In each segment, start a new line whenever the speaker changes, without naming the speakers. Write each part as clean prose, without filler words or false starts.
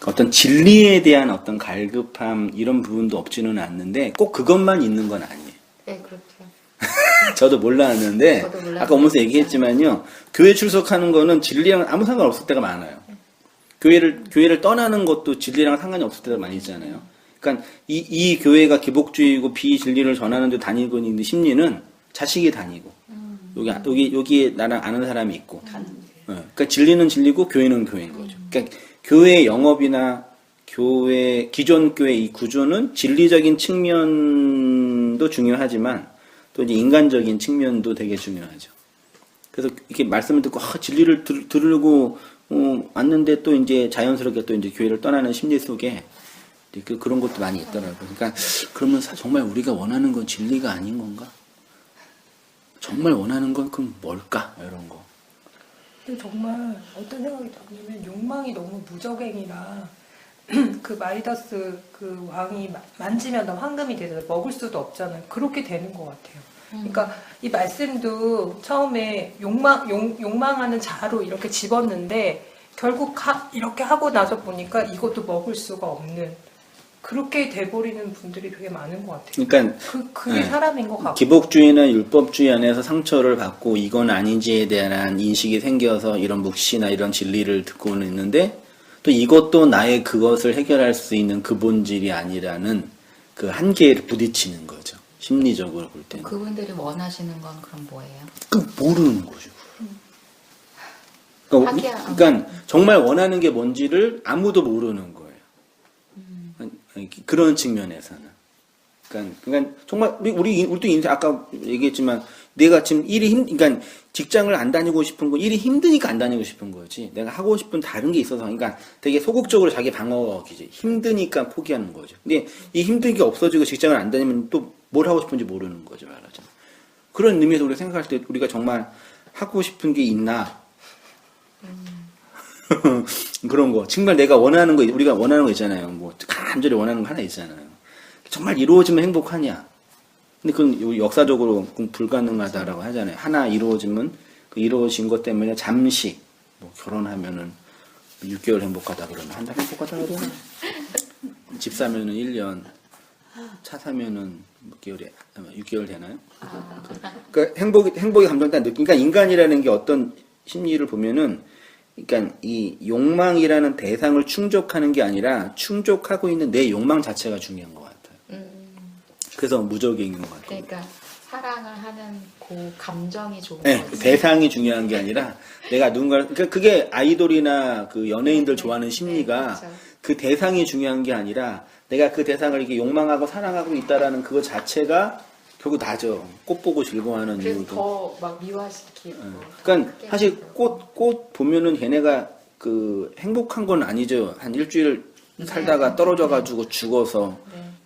어떤 진리에 대한 어떤 갈급함 이런 부분도 없지는 않는데 꼭 그것만 있는 건 아니에요.
네, 그렇죠.
저도 몰랐는데 아까 오면서 얘기했지만요. 교회 출석하는 거는 진리랑 아무 상관없을 때가 많아요. 교회를 떠나는 것도 진리랑 상관이 없을 때가 많이 있잖아요. 그러니까 이 교회가 기복주의고 비진리를 전하는 데 다니고 있는 심리는 자식이 다니고 여기에 나랑 아는 사람이 있고 그러니까 진리는 진리고 교회는 교회인 거죠. 그러니까 교회 영업이나 기존 교회 이 구조는 진리적인 측면도 중요하지만 또 이제 인간적인 측면도 되게 중요하죠. 그래서 이렇게 말씀을 듣고 진리를 들으려고 왔는데 또 이제 자연스럽게 또 이제 교회를 떠나는 심리 속에 그런 것도 많이 있더라고요. 그러니까 그러면 정말 우리가 원하는 건 진리가 아닌 건가? 정말 원하는 건 그럼 뭘까? 이런 거.
근데 정말 어떤 생각이 들냐면 욕망이 너무 무적행이라 그 마이다스 그 왕이 만지면 다 황금이 돼서 먹을 수도 없잖아요. 그렇게 되는 것 같아요. 그러니까 이 말씀도 처음에 욕망하는 자로 이렇게 집었는데 결국 이렇게 하고 나서 보니까 이것도 먹을 수가 없는 그렇게 돼버리는 분들이 되게 많은 것 같아요.
그러니까
그게 사람인 것 같고.
기복주의나 율법주의 안에서 상처를 받고 이건 아닌지에 대한 인식이 생겨서 이런 묵시나 이런 진리를 듣고는 있는데 또 이것도 나의 그것을 해결할 수 있는 그 본질이 아니라는 그 한계에 부딪히는 거죠. 심리적으로 볼 때는.
그분들이 원하시는 건 그럼 뭐예요?
모르는 거죠. 그러니까 정말 원하는 게 뭔지를 아무도 모르는 거예요. 그런 측면에서는. 그러니까 정말 우리도 인생 아까 얘기했지만 내가 지금 그러니까 직장을 안 다니고 싶은 거 일이 힘드니까 안 다니고 싶은 거지. 내가 하고 싶은 다른 게 있어서 그러니까 되게 소극적으로 자기 방어기지. 힘드니까 포기하는 거죠. 근데 이 힘든 게 없어지고 직장을 안 다니면 또 뭘 하고 싶은지 모르는 거죠, 말하자면. 그런 의미에서 우리가 생각할 때 우리가 정말 하고 싶은 게 있나? 그런 거. 정말 내가 원하는 거, 우리가 원하는 거 있잖아요. 뭐, 간절히 원하는 거 하나 있잖아요. 정말 이루어지면 행복하냐? 근데 그건 역사적으로 불가능하다라고 하잖아요. 하나 이루어지면 그 이루어진 것 때문에 잠시, 뭐, 결혼하면은 6개월 행복하다 그러면 한 달 행복하다 그러면 집 사면은 1년, 차 사면은 몇 개월에 6개월 되나요? 그러니까 행복의 감정 딱 느끼니까 인간이라는 게 어떤 심리를 보면은 그러니까 이 욕망이라는 대상을 충족하는 게 아니라 충족하고 있는 내 욕망 자체가 중요한 것 같아요. 그래서 무적인 것 같아요.
그러니까 사랑을 하는 그 감정이 좋은
네,
거지.
대상이 중요한 게 아니라 내가 누군가를 그러니까 그게 아이돌이나 그 연예인들 좋아하는 심리가
그렇죠.
그 대상이 중요한 게 아니라 내가 그 대상을 이렇게 욕망하고 사랑하고 있다라는 그거 자체가 결국 나죠. 꽃 보고 즐거워하는
그래서
이유도.
더 막 미화시키고.
그러니까 사실 꽃 보면은 걔네가 그 행복한 건 아니죠. 한 일주일 살다가 떨어져가지고 죽어서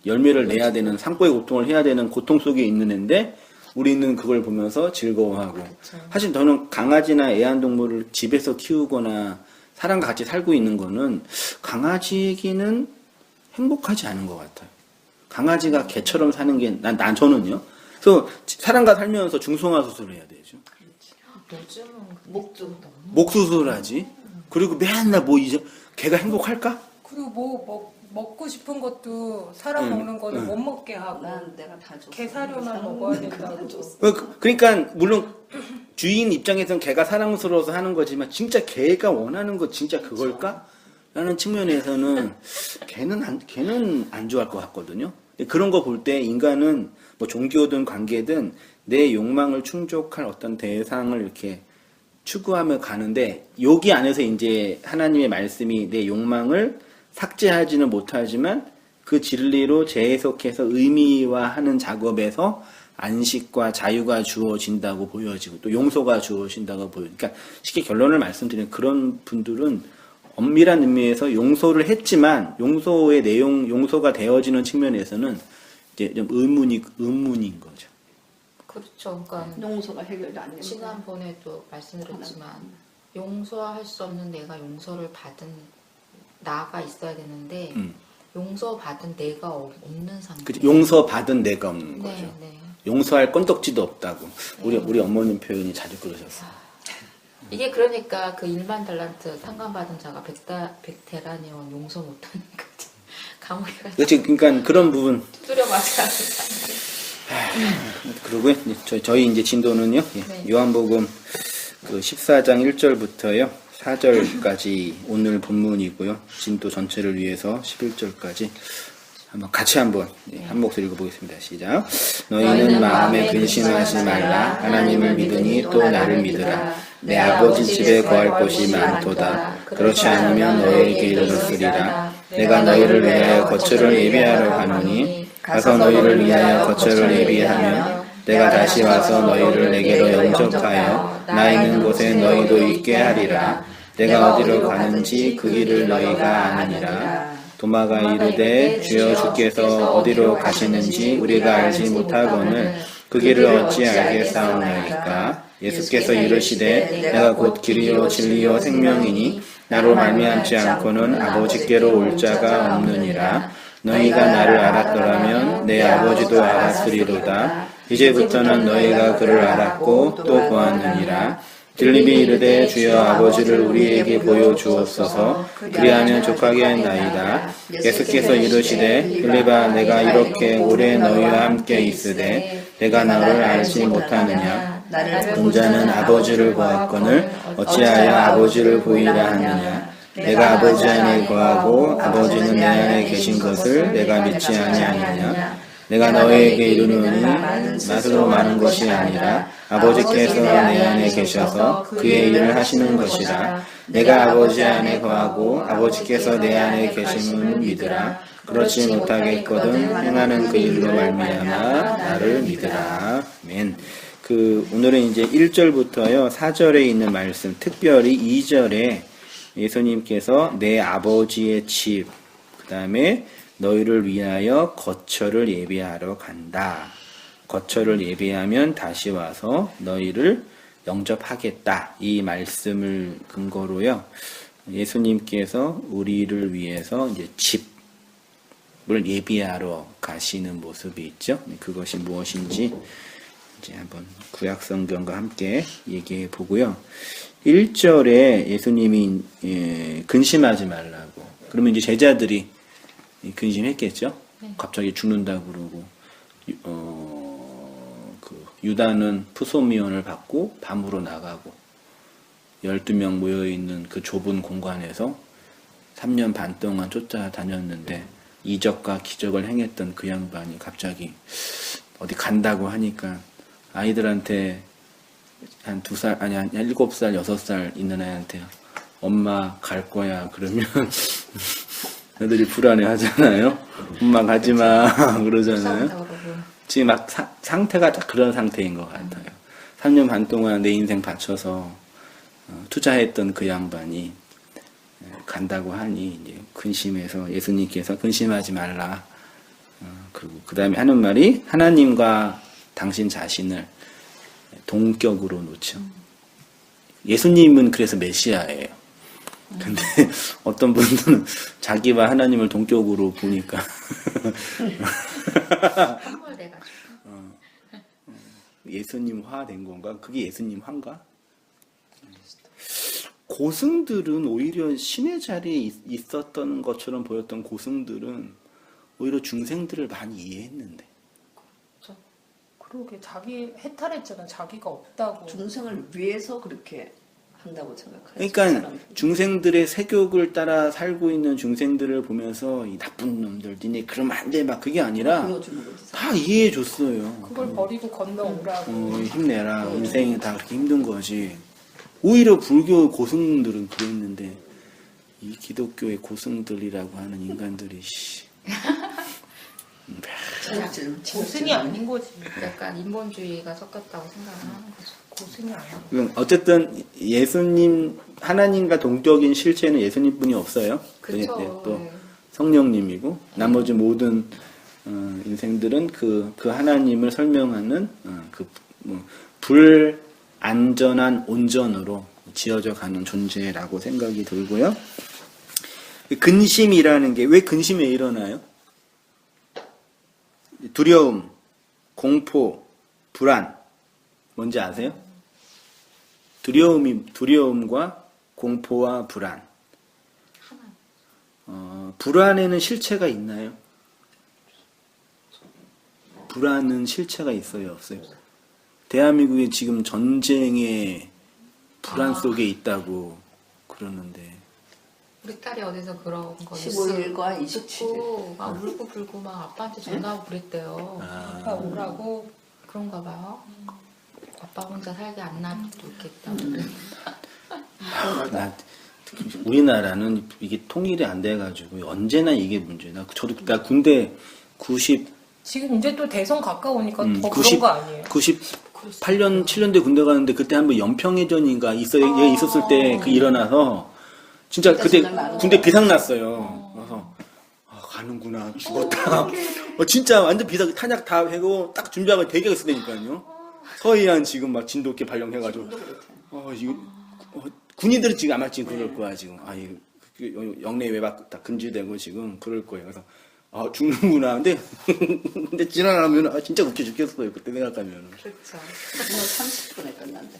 열매를 내야 되는 산고의 고통을 해야 되는 고통 속에 있는 애인데 우리는 그걸 보면서 즐거워하고.
그렇죠.
사실 저는 강아지나 애완동물을 집에서 키우거나 사람과 같이 살고 있는 거는 강아지에게는 행복하지 않은 것 같아요. 강아지가 개처럼 사는 게 저는요. 그래서 사람과 살면서 중성화 수술을 해야 되죠.
요즘은
목 수술하지. 그리고 맨날 뭐 이제 걔가 행복할까?
그리고 먹고 싶은 것도 사람 먹는 거는 못 먹게 하고
내가 다 줬어.
개 사료만 먹어야 된다고.
그러니까 물론 주인 입장에서는 걔가 사랑스러워서 하는 거지만 진짜 걔가 원하는 거 진짜 그걸까? 라는 측면에서는 걔는 안 좋아할 것 같거든요. 그런 거 볼 때 인간은 뭐 종교든 관계든 내 욕망을 충족할 어떤 대상을 이렇게 추구하며 가는데 여기 안에서 이제 하나님의 말씀이 내 욕망을 삭제하지는 못하지만 그 진리로 재해석해서 의미화하는 작업에서 안식과 자유가 주어진다고 보여지고 또 용서가 주어진다고 그러니까 쉽게 결론을 말씀드리면 그런 분들은 엄밀한 의미에서 용서를 했지만 용서의 내용, 용서가 되어지는 측면에서는 이제 좀 의문인 거죠.
그렇죠. 그러니까
용서가 해결이 안 되는
지난번에도 말씀드렸지만 용서할 수 없는 내가 용서를 받은 나가 있어야 되는데 용서받은 내가 없는 상태.
그치? 용서받은 내가 없는 거죠.
네.
용서할 건덕지도 없다고. 우리 어머님 표현이 자주 그러셨어요.
이게 그러니까 그 1만 달란트 상감받은 자가 백테라니온 용서 못하는 거지. 감옥에 가서
그렇지. 그러니까 그런 부분.
뚜려 맞아.
그러고요. 저희 이제 진도는요. 예,
네.
요한복음 그 14장 1절부터요. 4절까지 오늘 본문이고요. 진도 전체를 위해서 11절까지 한번 한 목소리 읽어보겠습니다. 시작. 너희는 마음에 근심하지 말라. 하나님을 믿으니 또 나를 믿으라. 내 아버지 집에 거할 곳이 많도다. 그렇지 않으면 너희에게 이르렀으리라. 내가 너희를 위하여 거처를 예비하러 가노니 가서 너희를 위하여 거처를 예비하면 내가 다시 와서 너희를 내게로 영접하여 나 있는 곳에 너희도 있게 하리라. 내가 어디로 가는지 그 길을 너희가 아느니라. 도마가 이르되 주여 주께서 어디로 가시는지 우리가 알지 못하거늘 그 길을 어찌 알겠사오나이까. 예수께서 이르시되 내가 곧 길이요 진리요 생명이니 나로 말미암지 않고는 아버지께로 올 자가 없느니라. 너희가 나를 알았더라면 내 아버지도 알았으리로다. 이제부터는 너희가 그를 알았고 또 보았느니라. 빌립이 이르되 주여 아버지를 우리에게 보여주옵소서. 그리하면 족하게 한나이다. 예수께서 이르시되 빌립아 내가 이렇게 오래 너희와 함께 있으되 내가 너를 알지 못하느냐. 공자는 아버지를 보았거늘 어찌하여 아버지를 보이라 하느냐. 내가 아버지 안에 거하고 아버지는 내 안에 계신 것을 내가 믿지 아니하느냐. 내가 너희에게 이르노니 맛으로 많은 것이 아니라 아버지께서 내 안에 계셔서 그의 일을 하시는 것이라. 내가 아버지 안에 거하고 아버지께서 내 안에 계심을 믿으라. 그렇지 못하겠거든 행하는 그 일로 말미암아 나를 믿으라. 아멘. 오늘은 이제 1절부터요 4절에 있는 말씀, 특별히 2절에 예수님께서 내 아버지의 집, 그 다음에 너희를 위하여 거처를 예비하러 간다. 거처를 예비하면 다시 와서 너희를 영접하겠다. 이 말씀을 근거로요. 예수님께서 우리를 위해서 이제 집을 예비하러 가시는 모습이 있죠. 그것이 무엇인지 이제 한번 구약성경과 함께 얘기해 보고요. 1절에 예수님이 근심하지 말라고. 그러면 이제 제자들이 근심했겠죠.
네.
갑자기 죽는다고 그러고 유다는 푸소미온을 받고 밤으로 나가고 12명 모여있는 그 좁은 공간에서 3년 반 동안 쫓아다녔는데 이적과 기적을 행했던 그 양반이 갑자기 어디 간다고 하니까 아이들한테 한 2살, 아니 한 7살, 6살 있는 애한테 엄마 갈 거야 그러면 애들이 불안해 하잖아요. 엄마 가지마 그러잖아요. 지금 막 상태가 딱 그런 상태인 것 같아요. 3년 반 동안 내 인생 바쳐서 투자했던 그 양반이 간다고 하니 이제 근심해서 예수님께서 근심하지 말라. 그리고 그 다음에 하는 말이 하나님과 당신 자신을 동격으로 놓죠. 예수님은 그래서 메시아예요. 근데 어떤 분들은 자기와 하나님을 동격으로 보니까
함몰돼가지고
예수님화 된 건가? 그게 예수님 화인가? 고승들은 오히려 신의 자리에 있었던 것처럼 보였던 고승들은 오히려 중생들을 많이 이해했는데.
그러게 자기 해탈했잖아. 자기가 없다고.
중생을 위해서 그렇게 한다고 생각해요.
그러니까 중생들의 세욕을 따라 살고 있는 중생들을 보면서 이 나쁜 놈들 니네 그러면 안 돼 막 그게 아니라
보여주는 거지.
다 이해해 줬어요.
그걸 버리고 건너오라고.
힘내라. 인생이 다 그렇게 힘든 거지. 오히려 불교 고승들은 그랬는데 이 기독교의 고승들이라고 하는 인간들이
고승이 아닌 거지.
약간 인본주의가 섞였다고 생각을 하는 거죠.
고승이 아니야.
어쨌든 예수님 하나님과 동격인 실체는 예수님뿐이 없어요.
그쵸.
또 성령님이고 나머지 모든 인생들은 그 하나님을 설명하는 불안전한 온전으로 지어져 가는 존재라고 생각이 들고요. 근심이라는 게 왜 근심이 일어나요? 두려움, 공포, 불안 뭔지 아세요? 두려움과 공포와 불안. 불안에는 실체가 있나요? 불안은 실체가 있어요, 없어요? 대한민국이 지금 전쟁의 불안 속에 있다고 그러는데.
우리 딸이 어디서 그런 거
15일과 27일.
듣고 막 울고 불고 막 아빠한테 전화하고 그랬대요.
아빠 오라고.
그런가 봐요. 아빠 혼자 살게 안 놔두겠다.
우리나라는 이게 통일이 안 돼가지고 언제나 이게 문제나. 나 군대 90
지금 이제 또 대선 가까우니까 더
90
그런 거 아니에요?
98년 7년도에 군대 가는데 그때 한번 연평해전인가 얘가 있었을 때 그 일어나서 진짜 그때 군대 비상 났어요. 그래서 가는구나 죽었다. 진짜 완전 비상 탄약 다 해고 딱 준비하고 대기가 있으니까요. 서해안 지금 막 진도 있게 발령해가지고 이거 군인들은 지금 아마 지금 그럴 거야 지금. 영내 외박 다 금지되고 지금 그럴 거예요. 그래서 죽는구나. 근데 지나가면 진짜 웃겨 죽겠어요. 그때 생각하면.
그렇죠.
오늘 30분에 끝난대.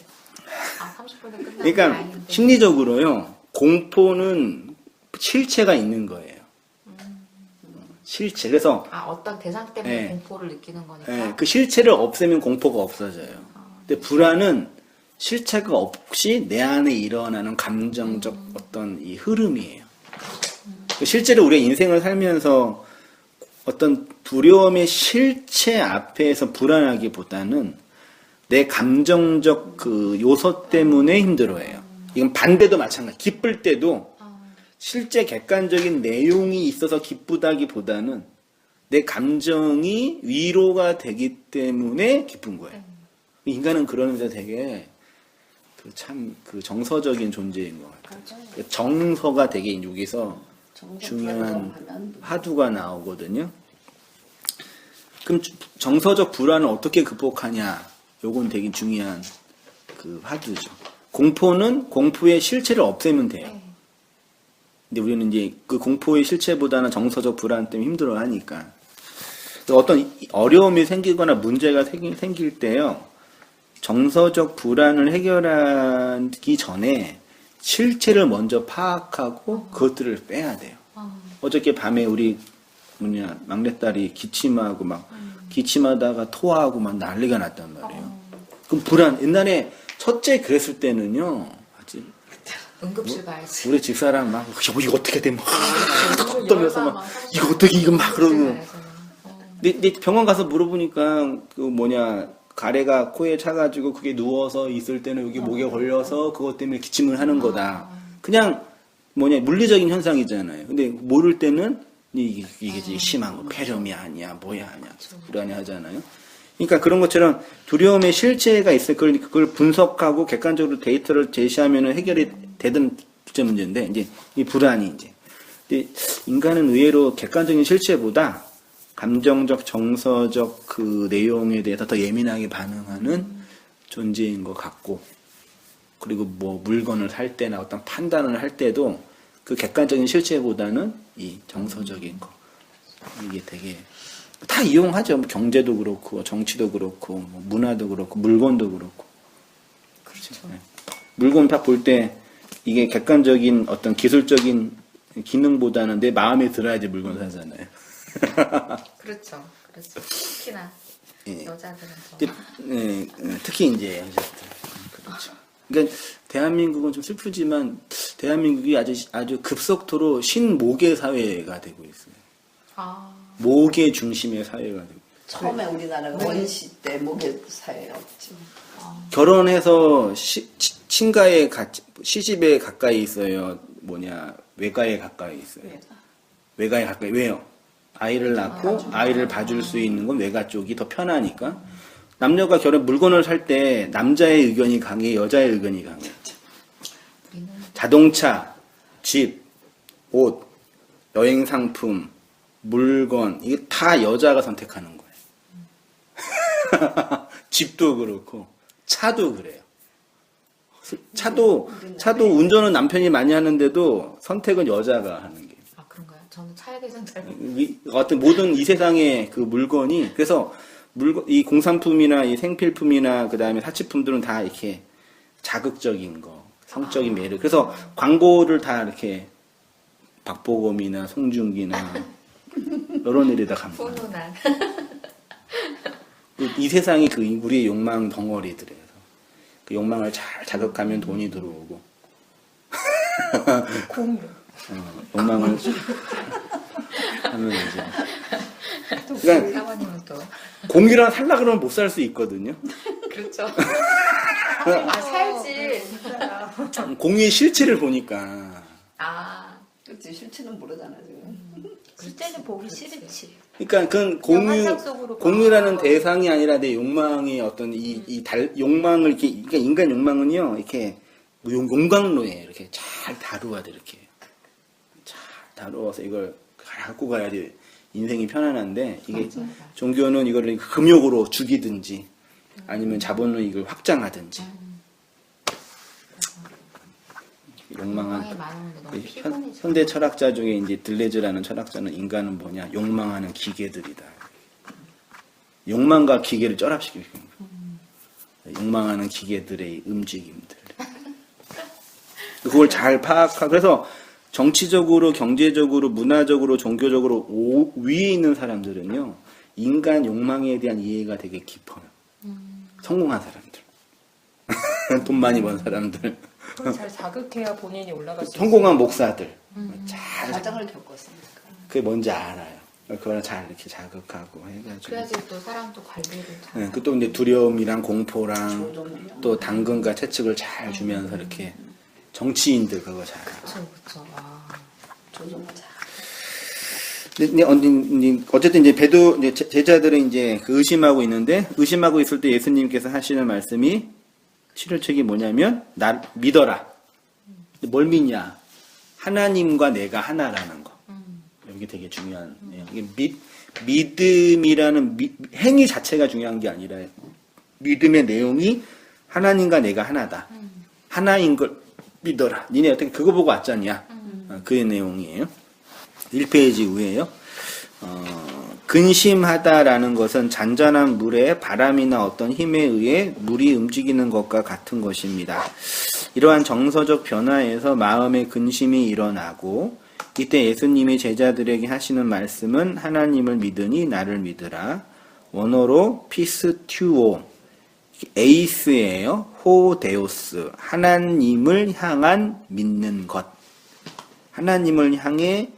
30분에 끝나면
그러니까
다행인데.
심리적으로요. 공포는 실체가 있는 거예요. 실체. 그래서
어떤 대상 때문에
네.
공포를 느끼는 거니까.
그 실체를 없애면 공포가 없어져요. 근데 불안은 실체가 없이 내 안에 일어나는 감정적 어떤 이 흐름이에요. 실제로 우리가 인생을 살면서 어떤 두려움의 실체 앞에서 불안하기보다는 내 감정적 그 요소 때문에 힘들어해요. 이건 반대도 마찬가지. 기쁠 때도 실제 객관적인 내용이 있어서 기쁘다기보다는 내 감정이 위로가 되기 때문에 기쁜 거예요. 인간은 그런 의미에서 되게 그 정서적인 존재인 것 같아요. 정서가 되게 여기서 중요한 화두가 나오거든요. 그럼 정서적 불안을 어떻게 극복하냐? 요건 되게 중요한 그 화두죠. 공포는 공포의 실체를 없애면 돼요. 근데 우리는 이제 그 공포의 실체보다는 정서적 불안 때문에 힘들어 하니까. 어떤 어려움이 생기거나 문제가 생길 때요. 정서적 불안을 해결하기 전에 실체를 먼저 파악하고 그것들을 빼야 돼요. 어저께 밤에 우리 막내딸이 기침하고 막 기침하다가 토하고 막 난리가 났단 말이에요. 그럼 불안. 옛날에 첫째 그랬을 때는요.
응급실 가야지.
우리 집사람 막 이거 어떻게 돼? 막 떠면서 막 이거 어떻게 이거 막 그러고. 근데 병원 가서 물어보니까 가래가 코에 차가지고 그게 누워서 있을 때는 여기 목에 걸려서 그것 때문에 기침을 하는 거다. 그냥 물리적인 현상이잖아요. 근데 모를 때는 이게 심한 거 폐렴이 아니야 뭐야 아니야 불안해 하잖아요. 그러니까 그런 것처럼 두려움의 실체가 있어요. 그걸 분석하고 객관적으로 데이터를 제시하면 해결이 되던 둘째 문제인데 이제 이 불안이 이제 근데 인간은 의외로 객관적인 실체보다 감정적, 정서적 그 내용에 대해서 더 예민하게 반응하는 존재인 것 같고, 그리고 물건을 살 때나 어떤 판단을 할 때도 그 객관적인 실체보다는 이 정서적인 거. 이게 되게 다 이용하죠. 경제도 그렇고, 정치도 그렇고, 문화도 그렇고, 물건도 그렇고. 그렇죠. 네. 물건 딱 볼 때 이게 객관적인 어떤 기술적인 기능보다는 내 마음에 들어야지 물건 사잖아요.
그렇죠. 특히나 여자들은
특히 이제 여자들. 그렇죠. 그러니까 대한민국은 좀 슬프지만 대한민국이 아주 급속도로 신모계 사회가 되고 있어요. 모계 중심의 사회가 되고.
처음에 우리나라가 원시 때 모계 사회였지.
결혼해서 친가에 시집에 가까이 있어요. 외가에 가까이 있어요. 외가에 가까이. 왜요? 아이를 낳고 아이를 봐줄 수 있는 건 외가 쪽이 더 편하니까. 남녀가 물건을 살 때 남자의 의견이 강해, 여자의 의견이 강해. 자동차, 집, 옷, 여행 상품, 물건 이게 다 여자가 선택하는 거예요. 집도 그렇고 차도 그래요. 차도 운전은 남편이 많이 하는데도 선택은 여자가 하는 게.
그런가요? 저는 차에 대해서는 잘
어떤 모든 이 세상의 그 물건이 그래서 이 공산품이나 이 생필품이나 그 다음에 사치품들은 다 이렇게 자극적인 거, 성적인 매력. 그래서 광고를 다 이렇게 박보검이나 송중기나 이런 애들에다 갑니다.
훈훈한.
이 세상이 그 우리의 욕망 덩어리들이에요. 그 욕망을 잘 자극하면 돈이 들어오고
공유.
욕망을 하면 이제 그러니까
사모님은 또
공유랑 살라 그러면 못 살 수 있거든요.
그렇죠. 아 살지.
공유의 실체를 보니까
아
그렇지 실체는 모르잖아 지금.
실제는 보기 싫지.
그러니까 그건
환상 속으로
공유라는
봐.
대상이 아니라 내 욕망의 어떤 욕망을 이렇게 그러니까 인간 욕망은요 이렇게 용광로에 이렇게 잘 다루어야 돼 이렇게 잘 다루어서 이걸 갖고 가야지 인생이 편안한데 이게 종교는 이거를 금욕으로 죽이든지 아니면 자본으로 이걸 확장하든지
욕망이
욕망한
많은데 너무 피곤해져.
현대 철학자 중에 이제 들레즈라는 철학자는 인간은 뭐냐 욕망하는 기계들이다. 욕망과 기계를 결합시키는 거예요. 욕망하는 기계들의 움직임들. 그걸 잘 파악하고 그래서 정치적으로, 경제적으로, 문화적으로, 종교적으로 위에 있는 사람들은요 인간 욕망에 대한 이해가 되게 깊어요. 성공한 사람들, 돈 많이 번 사람들,
그걸 잘 자극해야 본인이 올라갈 수 있어요.
성공한 목사들, 잘
과정을 겪었으니까.
그게 뭔지 알아요. 그걸 잘 이렇게 자극하고 해가지고.
그래야지 또 사람도 관리를 잘.
네, 또 이제 두려움이랑 공포랑
조종이요.
또 당근과 채찍을 잘 주면서 이렇게 정치인들 그거 잘 알아.
그렇죠. 아.
조종을 잘.
근데 어쨌든 이제 배도 이제 제자들은 이제 그 의심하고 있는데 의심하고 있을 때 예수님께서 하시는 말씀이 치료책이 뭐냐면 나 믿어라. 뭘 믿냐? 하나님과 내가 하나라는 거. 여기 되게 중요한 내용. 이게 믿음이라는 행위 자체가 중요한 게 아니라 믿음의 내용이 하나님과 내가 하나다. 하나인 걸 믿어라. 니네 어떻게 그거 보고 왔잖냐? 그의 내용이에요. 1페이지 위에요. 근심하다라는 것은 잔잔한 물에 바람이나 어떤 힘에 의해 물이 움직이는 것과 같은 것입니다. 이러한 정서적 변화에서 마음의 근심이 일어나고 이때 예수님이 제자들에게 하시는 말씀은 하나님을 믿으니 나를 믿으라. 원어로 피스튜오 에이스예요. 호데오스 하나님을 향한 믿는 것. 하나님을 향해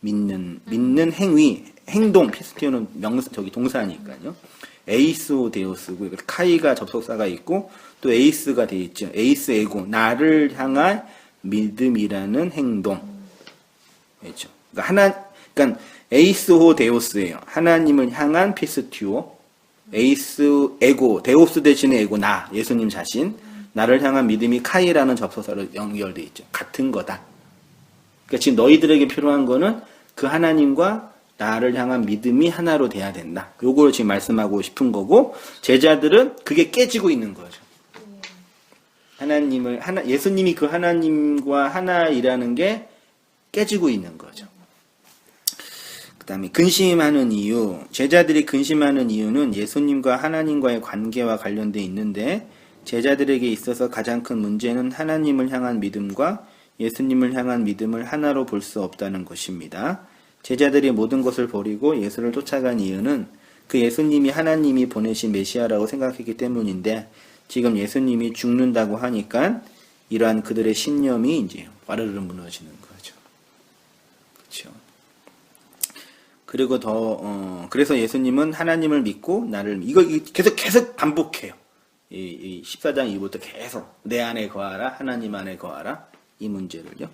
믿는 행위, 행동, 피스티오는 동사니까요. 에이스오 데오스고, 카이가 접속사가 있고, 또 에이스가 되어 있죠. 에이스 에고, 나를 향한 믿음이라는 행동. 그렇죠. 그러니까 에이스호 데오스예요. 하나님을 향한 피스티오. 에이스 에고, 데오스 대신에 에고, 나, 예수님 자신. 나를 향한 믿음이 카이라는 접속사로 연결되어 있죠. 같은 거다. 그러니까 지금 너희들에게 필요한 거는 그 하나님과 나를 향한 믿음이 하나로 돼야 된다. 요걸 지금 말씀하고 싶은 거고 제자들은 그게 깨지고 있는 거죠. 예수님이 그 하나님과 하나이라는 게 깨지고 있는 거죠. 그 다음에 근심하는 이유. 제자들이 근심하는 이유는 예수님과 하나님과의 관계와 관련돼 있는데 제자들에게 있어서 가장 큰 문제는 하나님을 향한 믿음과 예수님을 향한 믿음을 하나로 볼 수 없다는 것입니다. 제자들이 모든 것을 버리고 예수를 쫓아간 이유는 그 예수님이 하나님이 보내신 메시아라고 생각했기 때문인데 지금 예수님이 죽는다고 하니까 이러한 그들의 신념이 이제 와르르 무너지는 거죠. 그렇죠. 그리고 그래서 예수님은 하나님을 믿고 나를 이거 계속 반복해요. 이 14장 이후부터 계속 내 안에 거하라, 하나님 안에 거하라. 이 문제를요.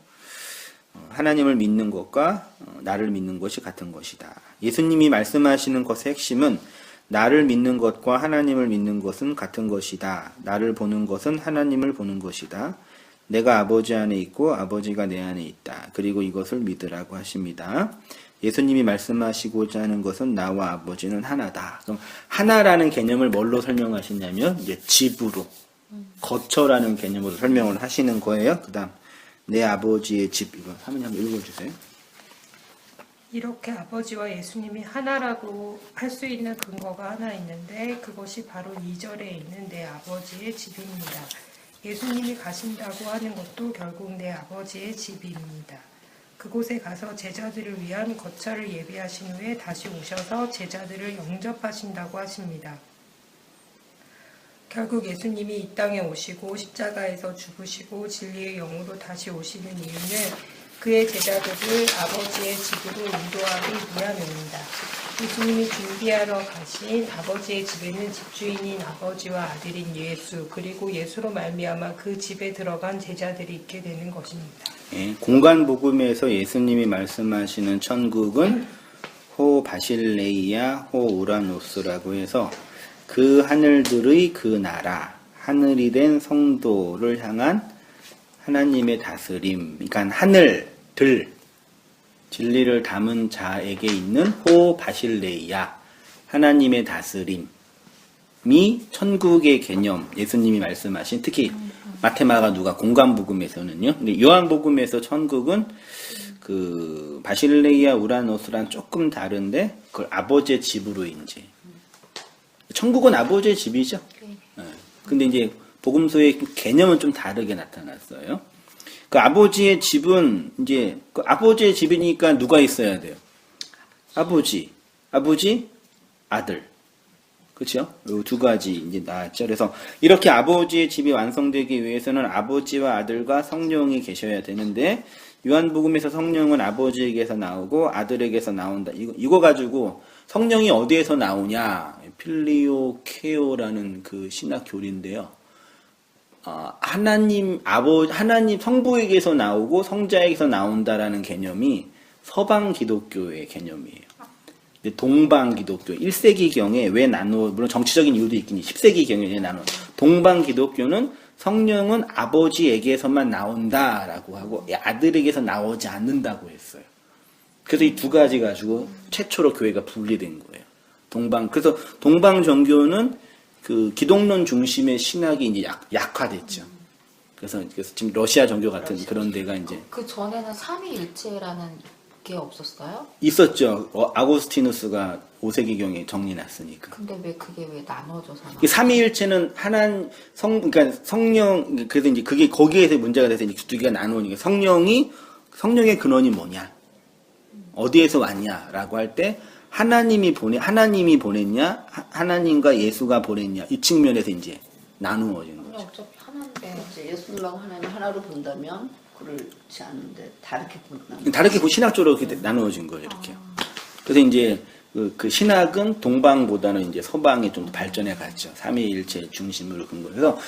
하나님을 믿는 것과 나를 믿는 것이 같은 것이다. 예수님이 말씀하시는 것의 핵심은 나를 믿는 것과 하나님을 믿는 것은 같은 것이다. 나를 보는 것은 하나님을 보는 것이다. 내가 아버지 안에 있고 아버지가 내 안에 있다. 그리고 이것을 믿으라고 하십니다. 예수님이 말씀하시고자 하는 것은 나와 아버지는 하나다. 그럼 하나라는 개념을 뭘로 설명하시냐면 이제 집으로 거처라는 개념으로 설명을 하시는 거예요. 그다음 내 아버지의 집 이거 화면에 한번 읽어주세요.
이렇게 아버지와 예수님이 하나라고 할 수 있는 근거가 하나 있는데 그것이 바로 2절에 있는 내 아버지의 집입니다. 예수님이 가신다고 하는 것도 결국 내 아버지의 집입니다. 그곳에 가서 제자들을 위한 거처를 예비하신 후에 다시 오셔서 제자들을 영접하신다고 하십니다. 결국 예수님이 이 땅에 오시고 십자가에서 죽으시고 진리의 영으로 다시 오시는 이유는 그의 제자들을 아버지의 집으로 인도하기 위함입니다. 예수님이 준비하러 가신 아버지의 집에는 집주인인 아버지와 아들인 예수 그리고 예수로 말미암아 그 집에 들어간 제자들이 있게 되는 것입니다.
예, 공간 복음에서 예수님이 말씀하시는 천국은 호 바실레이아 호 우라노스라고 해서 그 하늘들의 그 나라, 하늘이 된 성도를 향한 하나님의 다스림, 그러니까 하늘들, 진리를 담은 자에게 있는 호 바실레이아, 하나님의 다스림이 천국의 개념, 예수님이 말씀하신 특히 마테마가 누가 공간복음에서는요. 근데 요한복음에서 천국은 그 바실레이아 우라노스랑 조금 다른데 그걸 아버지의 집으로 이제 천국은 아버지의 집이죠. 예. 근데 이제 복음서의 개념은 좀 다르게 나타났어요. 그 아버지의 집은 이제 그 아버지의 집이니까 누가 있어야 돼요? 아버지, 아들. 그렇죠? 이 두 가지 이제 나왔죠. 그래서 이렇게 아버지의 집이 완성되기 위해서는 아버지와 아들과 성령이 계셔야 되는데 요한복음에서 성령은 아버지에게서 나오고 아들에게서 나온다. 이거 가지고 성령이 어디에서 나오냐? 필리오케오라는 그 신학 교리인데요. 하나님 성부에게서 나오고 성자에게서 나온다라는 개념이 서방 기독교의 개념이에요. 동방 기독교 1세기경에 왜 나누어, 물론 정치적인 이유도 있긴 10세기경에 왜 나누어. 동방 기독교는 성령은 아버지에게서만 나온다라고 하고 아들에게서 나오지 않는다고 했어요. 그래서 이 두 가지 가지고 최초로 교회가 분리된 거예요. 그래서 동방 종교는 그 기독론 중심의 신학이 이제 약화됐죠. 그래서 지금 러시아 종교 같은 그런 데가 이제
그 전에는 삼위일체라는 게 없었어요?
있었죠. 아고스티누스가 5세기경에 정리났으니까.
근데 왜 그게 왜 나눠져서
삼위일체는 그러니까 성령, 그래서 이제 그게 거기에서 문제가 돼서 이제 두 개가 나누니까 성령의 근원이 뭐냐? 어디에서 왔냐라고 할 때 하나님이 보냈냐? 하나님과 예수가 보냈냐? 이 측면에서 이제 나누어진
근데
거죠.
어차피 하나인데
이제 예수님하고 하나님 하나로 본다면 그렇지 않은데 다르게 본다면
다르게 신학적으로 이렇게 나누어진 거예요, 이렇게. 그래서 이제 그 신학은 동방보다는 이제 서방에 좀 더 발전해 갔죠. 삼위일체 중심으로 근거해서. 그래서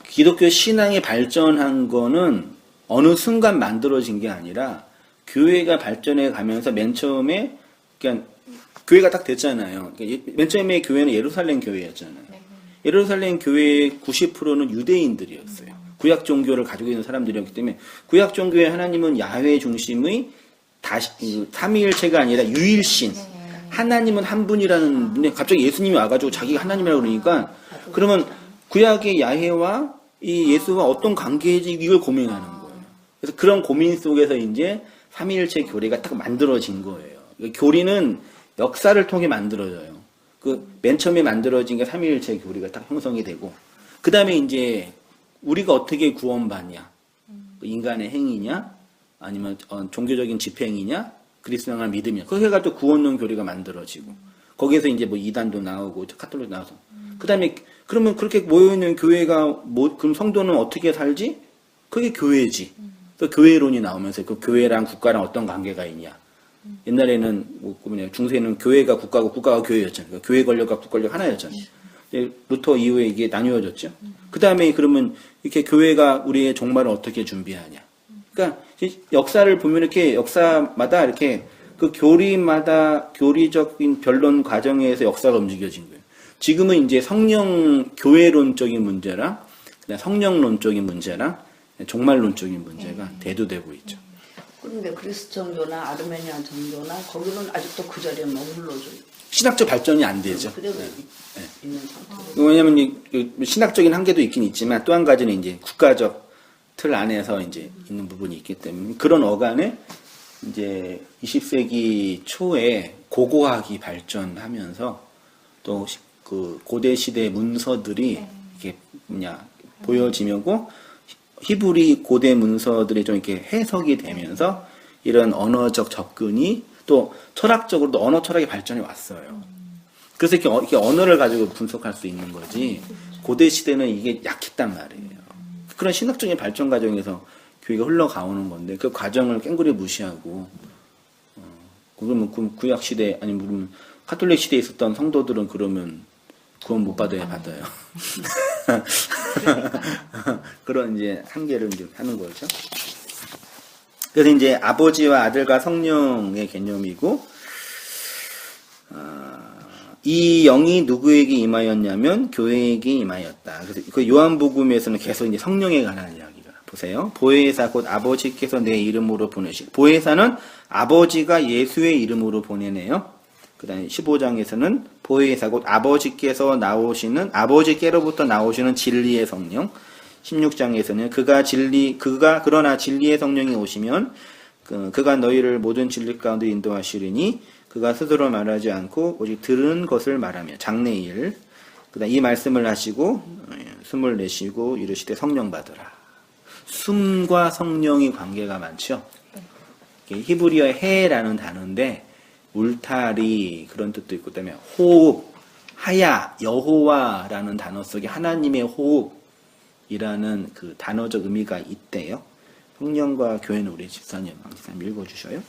기독교 신앙이 발전한 거는 어느 순간 만들어진 게 아니라 교회가 발전해 가면서 맨 처음에 그냥 교회가 딱 됐잖아요. 그러니까 맨 처음에 교회는 예루살렘 교회였잖아요. 예루살렘 교회의 90%는 유대인들이었어요. 구약 종교를 가지고 있는 사람들이었기 때문에 구약 종교의 하나님은 야훼 중심의 삼위일체가 아니라 유일신. 하나님은 한 분이라는 분에 갑자기 예수님이 와가지고 자기가 하나님이라고 그러니까 그러면 구약의 야훼와 이 예수와 어떤 관계인지 이걸 고민하는 거예요. 그래서 그런 고민 속에서 이제 삼위일체 교리가 딱 만들어진 거예요. 교리는 역사를 통해 만들어져요. 그 맨 처음에 만들어진 게 삼위일체 교리가 딱 형성이 되고 그 다음에 이제 우리가 어떻게 구원받냐? 인간의 행위냐? 아니면 종교적인 집행이냐? 그리스도를 믿으냐? 그렇게 가지고 구원론 교리가 만들어지고 거기에서 이제 뭐 이단도 나오고 카톨릭도 나와서 그 다음에 그러면 그렇게 모여있는 교회가 그럼 성도는 어떻게 살지? 그게 교회지. 또 교회론이 나오면서 그 교회랑 국가랑 어떤 관계가 있냐? 옛날에는 중세는 교회가 국가고 국가가 교회였잖아요. 그러니까 교회 권력과 국권력 하나였잖아요. 루터 이후에 이게 나뉘어졌죠. 그 다음에 그러면 이렇게 교회가 우리의 종말을 어떻게 준비하냐? 그러니까 역사를 보면 이렇게 역사마다 이렇게 그 교리적인 변론 과정에서 역사가 움직여진 거예요. 지금은 이제 교회론적인 문제랑 성령론적인 문제랑 종말론적인 문제가 대두되고 있죠.
그런데 그리스 종교나 아르메니아 종교나 거기는 아직도 그 자리에 머물러져
신학적 발전이 안 되죠.
그대로 있는 상태.
왜냐하면 신학적인 한계도 있긴 있지만 또 한 가지는 이제 국가적 틀 안에서 이제 있는 부분이 있기 때문에 그런 어간에 이제 20세기 초에 고고학이 발전하면서 또 그 고대 시대 문서들이 이게 보여지면고 히브리 고대 문서들이 좀 이렇게 해석이 되면서 이런 언어적 접근이 또 철학적으로도 언어 철학의 발전이 왔어요. 그래서 이렇게 언어를 가지고 분석할 수 있는 거지. 고대 시대는 이게 약했단 말이에요. 그런 신학적인 발전 과정에서 교회가 흘러가오는 건데 그 과정을 깽그리 무시하고 그러면 구약 시대 아니면 카톨릭 시대에 있었던 성도들은 그러면 구원 못 받아야 받아요. 그런 이제 한계를 이제 하는 거죠. 그래서 이제 아버지와 아들과 성령의 개념이고, 이 영이 누구에게 임하였냐면 교회에게 임하였다. 그래서 그 요한복음에서는 계속 이제 성령에 관한 이야기가 보세요. 보혜사 곧 아버지께서 내 이름으로 보내실. 보혜사는 아버지가 예수의 이름으로 보내네요. 그 다음에 15장에서는 보혜사 곧 아버지께서 나오시는 아버지께로부터 나오시는 진리의 성령. 16장에서는 그러나 진리의 성령이 오시면 그가 너희를 모든 진리 가운데 인도하시리니 그가 스스로 말하지 않고 오직 들은 것을 말하며 장래일. 그다음 이 말씀을 하시고 숨을 내쉬고 이르시되 성령 받으라. 숨과 성령이 관계가 많죠. 히브리어의 해라는 단어인데 울타리 그런 뜻도 있고 그다음에 호흡, 하야, 여호와라는 단어 속에 하나님의 호흡이라는 그 단어적 의미가 있대요. 성령과 교회는 우리 집사님, 왕집사님 읽어주셔요.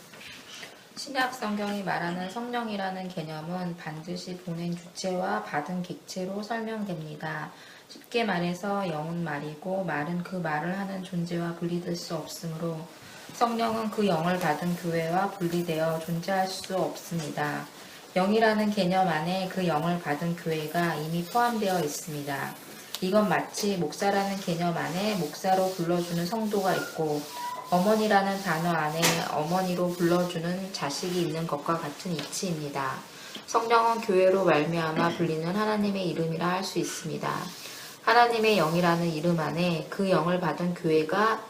신약 성경이 말하는 성령이라는 개념은 반드시 보낸 주체와 받은 객체로 설명됩니다. 쉽게 말해서 영은 말이고 말은 그 말을 하는 존재와 분리될 수 없으므로 성령은 그 영을 받은 교회와 분리되어 존재할 수 없습니다. 영이라는 개념 안에 그 영을 받은 교회가 이미 포함되어 있습니다. 이건 마치 목사라는 개념 안에 목사로 불러주는 성도가 있고 어머니라는 단어 안에 어머니로 불러주는 자식이 있는 것과 같은 이치입니다. 성령은 교회로 말미암아 불리는 하나님의 이름이라 할 수 있습니다. 하나님의 영이라는 이름 안에 그 영을 받은 교회가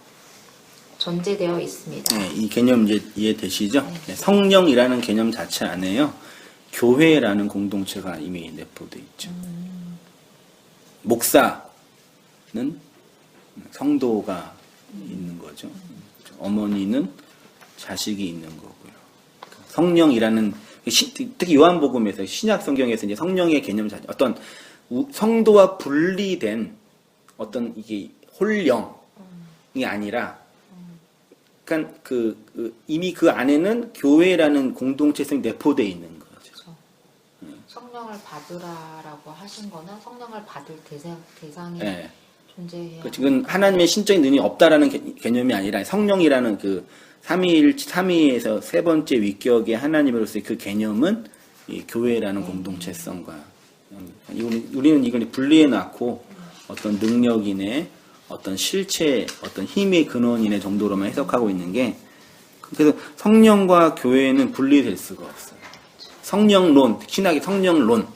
전제되어 있습니다.
네, 이 개념 이제 이해되시죠? 네, 성령이라는 개념 자체 안에요. 교회라는 공동체가 이미 내포되어 있죠. 목사는 성도가 있는 거죠. 어머니는 자식이 있는 거고요. 성령이라는 특히 요한복음에서 신약 성경에서 이제 성령의 개념 자체 어떤 성도와 분리된 어떤 이게 홀령이 아니라 그러니까 이미 그 안에는 교회라는 공동체성이 내포되어 있는 거죠.
그렇죠. 성령을 받으라라고 하신 거는 성령을 받을 대상이
네.
존재해야.
지금 하나님의 신적인 능력이 없다라는 개념이 아니라 성령이라는 그 삼위에서 세 번째 위격의 하나님으로서의 그 개념은 이 교회라는 공동체성과 우리는 이걸 분리해 놨고 어떤 능력이네, 어떤 실체, 어떤 힘의 근원이네 정도로만 해석하고 있는 게 그래서 성령과 교회는 분리될 수가 없어요. 성령론, 신학의 성령론,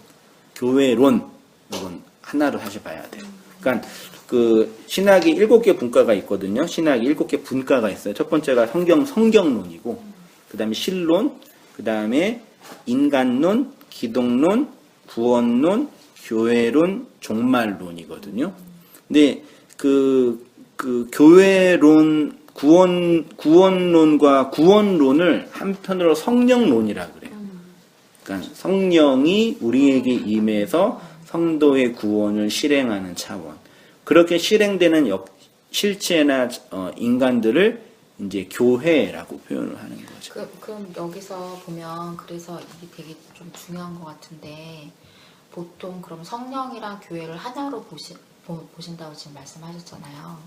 교회론 이건 하나로 사실 봐야 돼요. 그러니까 그 신학이 7개 분과가 있거든요. 신학이 7개 분과가 있어요. 첫 번째가 성경론이고, 그 다음에 신론, 그 다음에 인간론, 기독론, 구원론, 교회론, 종말론이거든요. 근데 그 교회론, 구원론과 구원론을 한편으로 성령론이라 그래요. 그러니까 성령이 우리에게 임해서 성도의 구원을 실행하는 차원. 그렇게 실행되는 실체나 인간들을 이제 교회라고 표현을 하는 거죠.
그럼 여기서 보면 그래서 이게 되게 좀 중요한 것 같은데 보통 그럼 성령이랑 교회를 하나로 보신다고 지금 말씀하셨잖아요.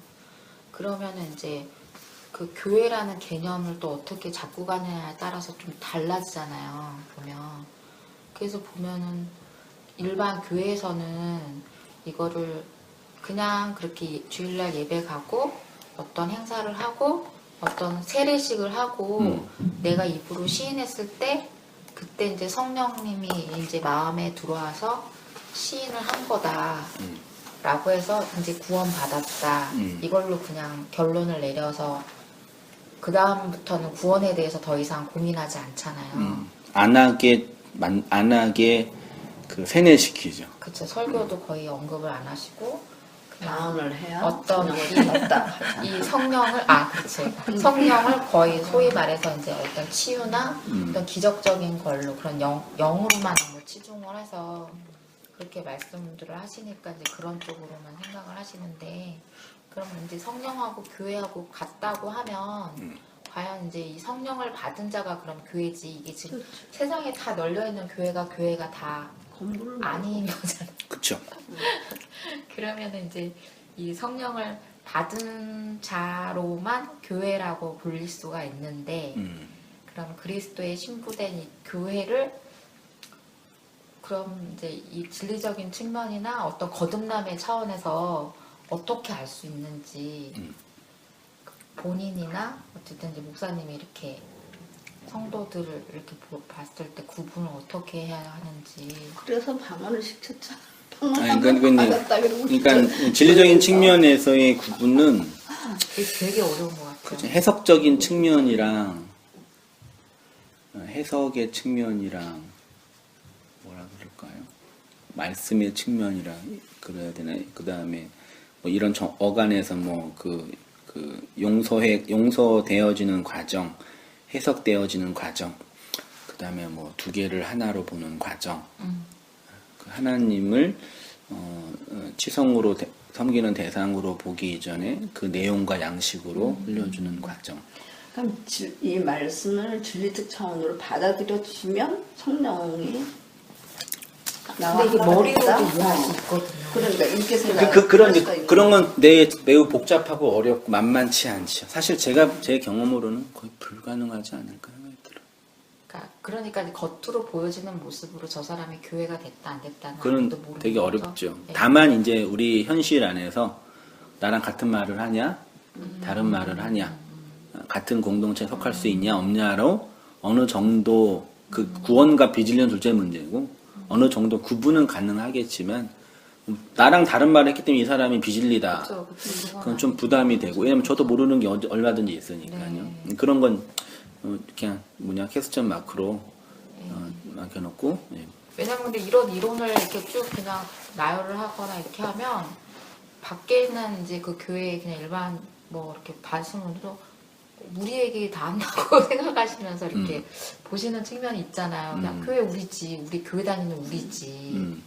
그러면은 이제 그 교회라는 개념을 또 어떻게 잡고 가느냐에 따라서 좀 달라지잖아요. 보면 그래서 보면은 일반 교회에서는 이거를 그냥 그렇게 주일날 예배 가고 어떤 행사를 하고 어떤 세례식을 하고 내가 입으로 시인했을 때 그때 이제 성령님이 이제 마음에 들어와서 시인을 한 거다 라고 해서 이제 구원 받았다 이걸로 그냥 결론을 내려서 그 다음부터는 구원에 대해서 더 이상 고민하지 않잖아요.
안 하게 그 세뇌시키죠.
그쵸. 설교도 거의 언급을 안 하시고
방언을 해야
어떤
성령이 없다.
이 성령을 그렇지. 성령을 거의 소위 말해서 이제 어떤 치유나 어떤 기적적인 걸로 그런 영으로만 너무 치중을 해서 그렇게 말씀들을 하시니까 이제 그런 쪽으로만 생각을 하시는데, 그러면 이제 성령하고 교회하고 같다고 하면 과연 이제 이 성령을 받은 자가 그럼 교회지, 이게 지금 세상에 다 널려 있는 교회가 다
건물을
아닌 거잖아요.
그쵸.
그러면은 이제 이 성령을 받은 자로만 교회라고 불릴 수가 있는데, 그럼 그리스도의 신부된 이 교회를 그럼 이제 이 진리적인 측면이나 어떤 거듭남의 차원에서 어떻게 알 수 있는지 본인이나 어쨌든 이제 목사님이 이렇게 성도들을 이렇게 봤을 때 구분을 어떻게 해야 하는지.
그래서 방언을 시켰잖아.
아니,
방언을 받았다 그러고
그러니까 진리적인 측면에서의 구분은
이게 되게 어려운 것 같아요.
그치, 해석적인 측면이랑 해석의 측면이랑 뭐라 그럴까요? 말씀의 측면이랑 그래야 되나? 그 다음에 뭐 이런 어간에서 뭐 그 용서되어지는 과정, 해석되어지는 과정, 그 다음에 뭐 두 개를 하나로 보는 과정, 그 하나님을 치성으로 섬기는 대상으로 보기 이전에 그 내용과 양식으로 흘려주는 과정.
그럼 이 말씀을 진리적 차원으로 받아들여주시면 성령이 나와
근데 이게 머리로도
하나가 있다.
이해할 수 있거든요.
그러니까 이렇게 생각.
그런 건 매우 복잡하고 어렵고 만만치 않죠. 사실 제 경험으로는 거의 불가능하지 않을까 생각이 들어요.
그러니까 이제 겉으로 보여지는 모습으로 저 사람이 교회가 됐다 안 됐다는
그건
것도 모르는
되게
거죠.
어렵죠.
네.
다만 이제 우리 현실 안에서 나랑 같은 말을 하냐, 다른 말을 하냐, 같은 공동체에 속할 수 있냐 없냐로 어느 정도 그 구원과 비질리는 둘째 문제고 어느 정도 구분은 가능하겠지만 나랑 다른 말을 했기 때문에 이 사람이 비질리다.
그쵸.
그건 좀 부담이 되고 왜냐면 저도 모르는 게 얼마든지 있으니까요.
네.
그런 건 그냥 캐스천 마크로 맡겨놓고
왜냐면 근데 이런 이론을 이렇게 쭉 그냥 나열을 하거나 이렇게 하면 밖에는 이제 그 교회 그냥 일반 뭐 이렇게 봐시는 분들도 우리 얘기 다 한다고 생각하시면서 이렇게 보시는 측면이 있잖아요. 그냥 교회 우리지, 우리 교회 다니는 우리지.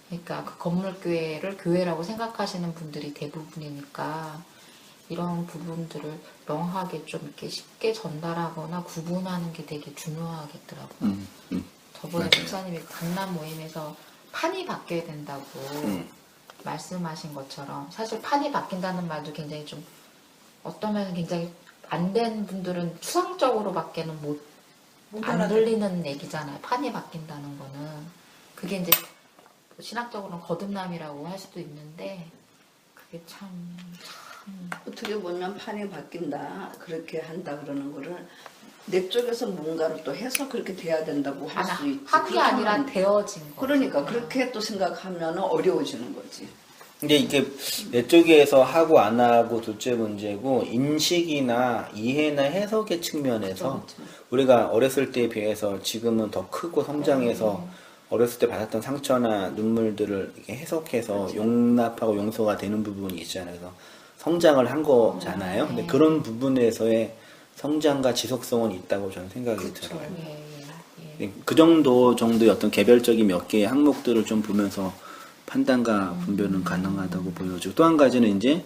그러니까 그 건물교회를 교회라고 생각하시는 분들이 대부분이니까 이런 부분들을 명확하게 좀 이렇게 쉽게 전달하거나 구분하는 게 되게 중요하겠더라고요. 저번에
맞아요.
목사님이 강남 모임에서 판이 바뀌어야 된다고 말씀하신 것처럼 사실 판이 바뀐다는 말도 굉장히 좀 어떤 면은 굉장히 안 된 분들은 추상적으로밖에는 안 들리는 얘기잖아요. 판이 바뀐다는 거는 그게 이제 신학적으로는 거듭남이라고 할 수도 있는데 그게 참
어떻게 보면 판이 바뀐다 그렇게 한다 그러는 거를 내 쪽에서 뭔가를 또 해서 그렇게 돼야 된다고 할 수 있지.
한 게 아니라 되어진 거.
그러니까 그렇게 또 생각하면 어려워지는 거지.
근데 이게 내 쪽에서 하고 안 하고 둘째 문제고 인식이나 이해나 해석의 측면에서 우리가 어렸을 때에 비해서 지금은 더 크고 성장해서 어렸을 때 받았던 상처나 눈물들을 이렇게 해석해서 용납하고 용서가 되는 부분이 있잖아요. 그래서 성장을 한 거잖아요. 근데 그런 부분에서의 성장과 지속성은 있다고 저는 생각이 들어요. 그 정도의 어떤 개별적인 몇 개의 항목들을 좀 보면서 판단과 분별은 가능하다고 보여지고 또 한 가지는 이제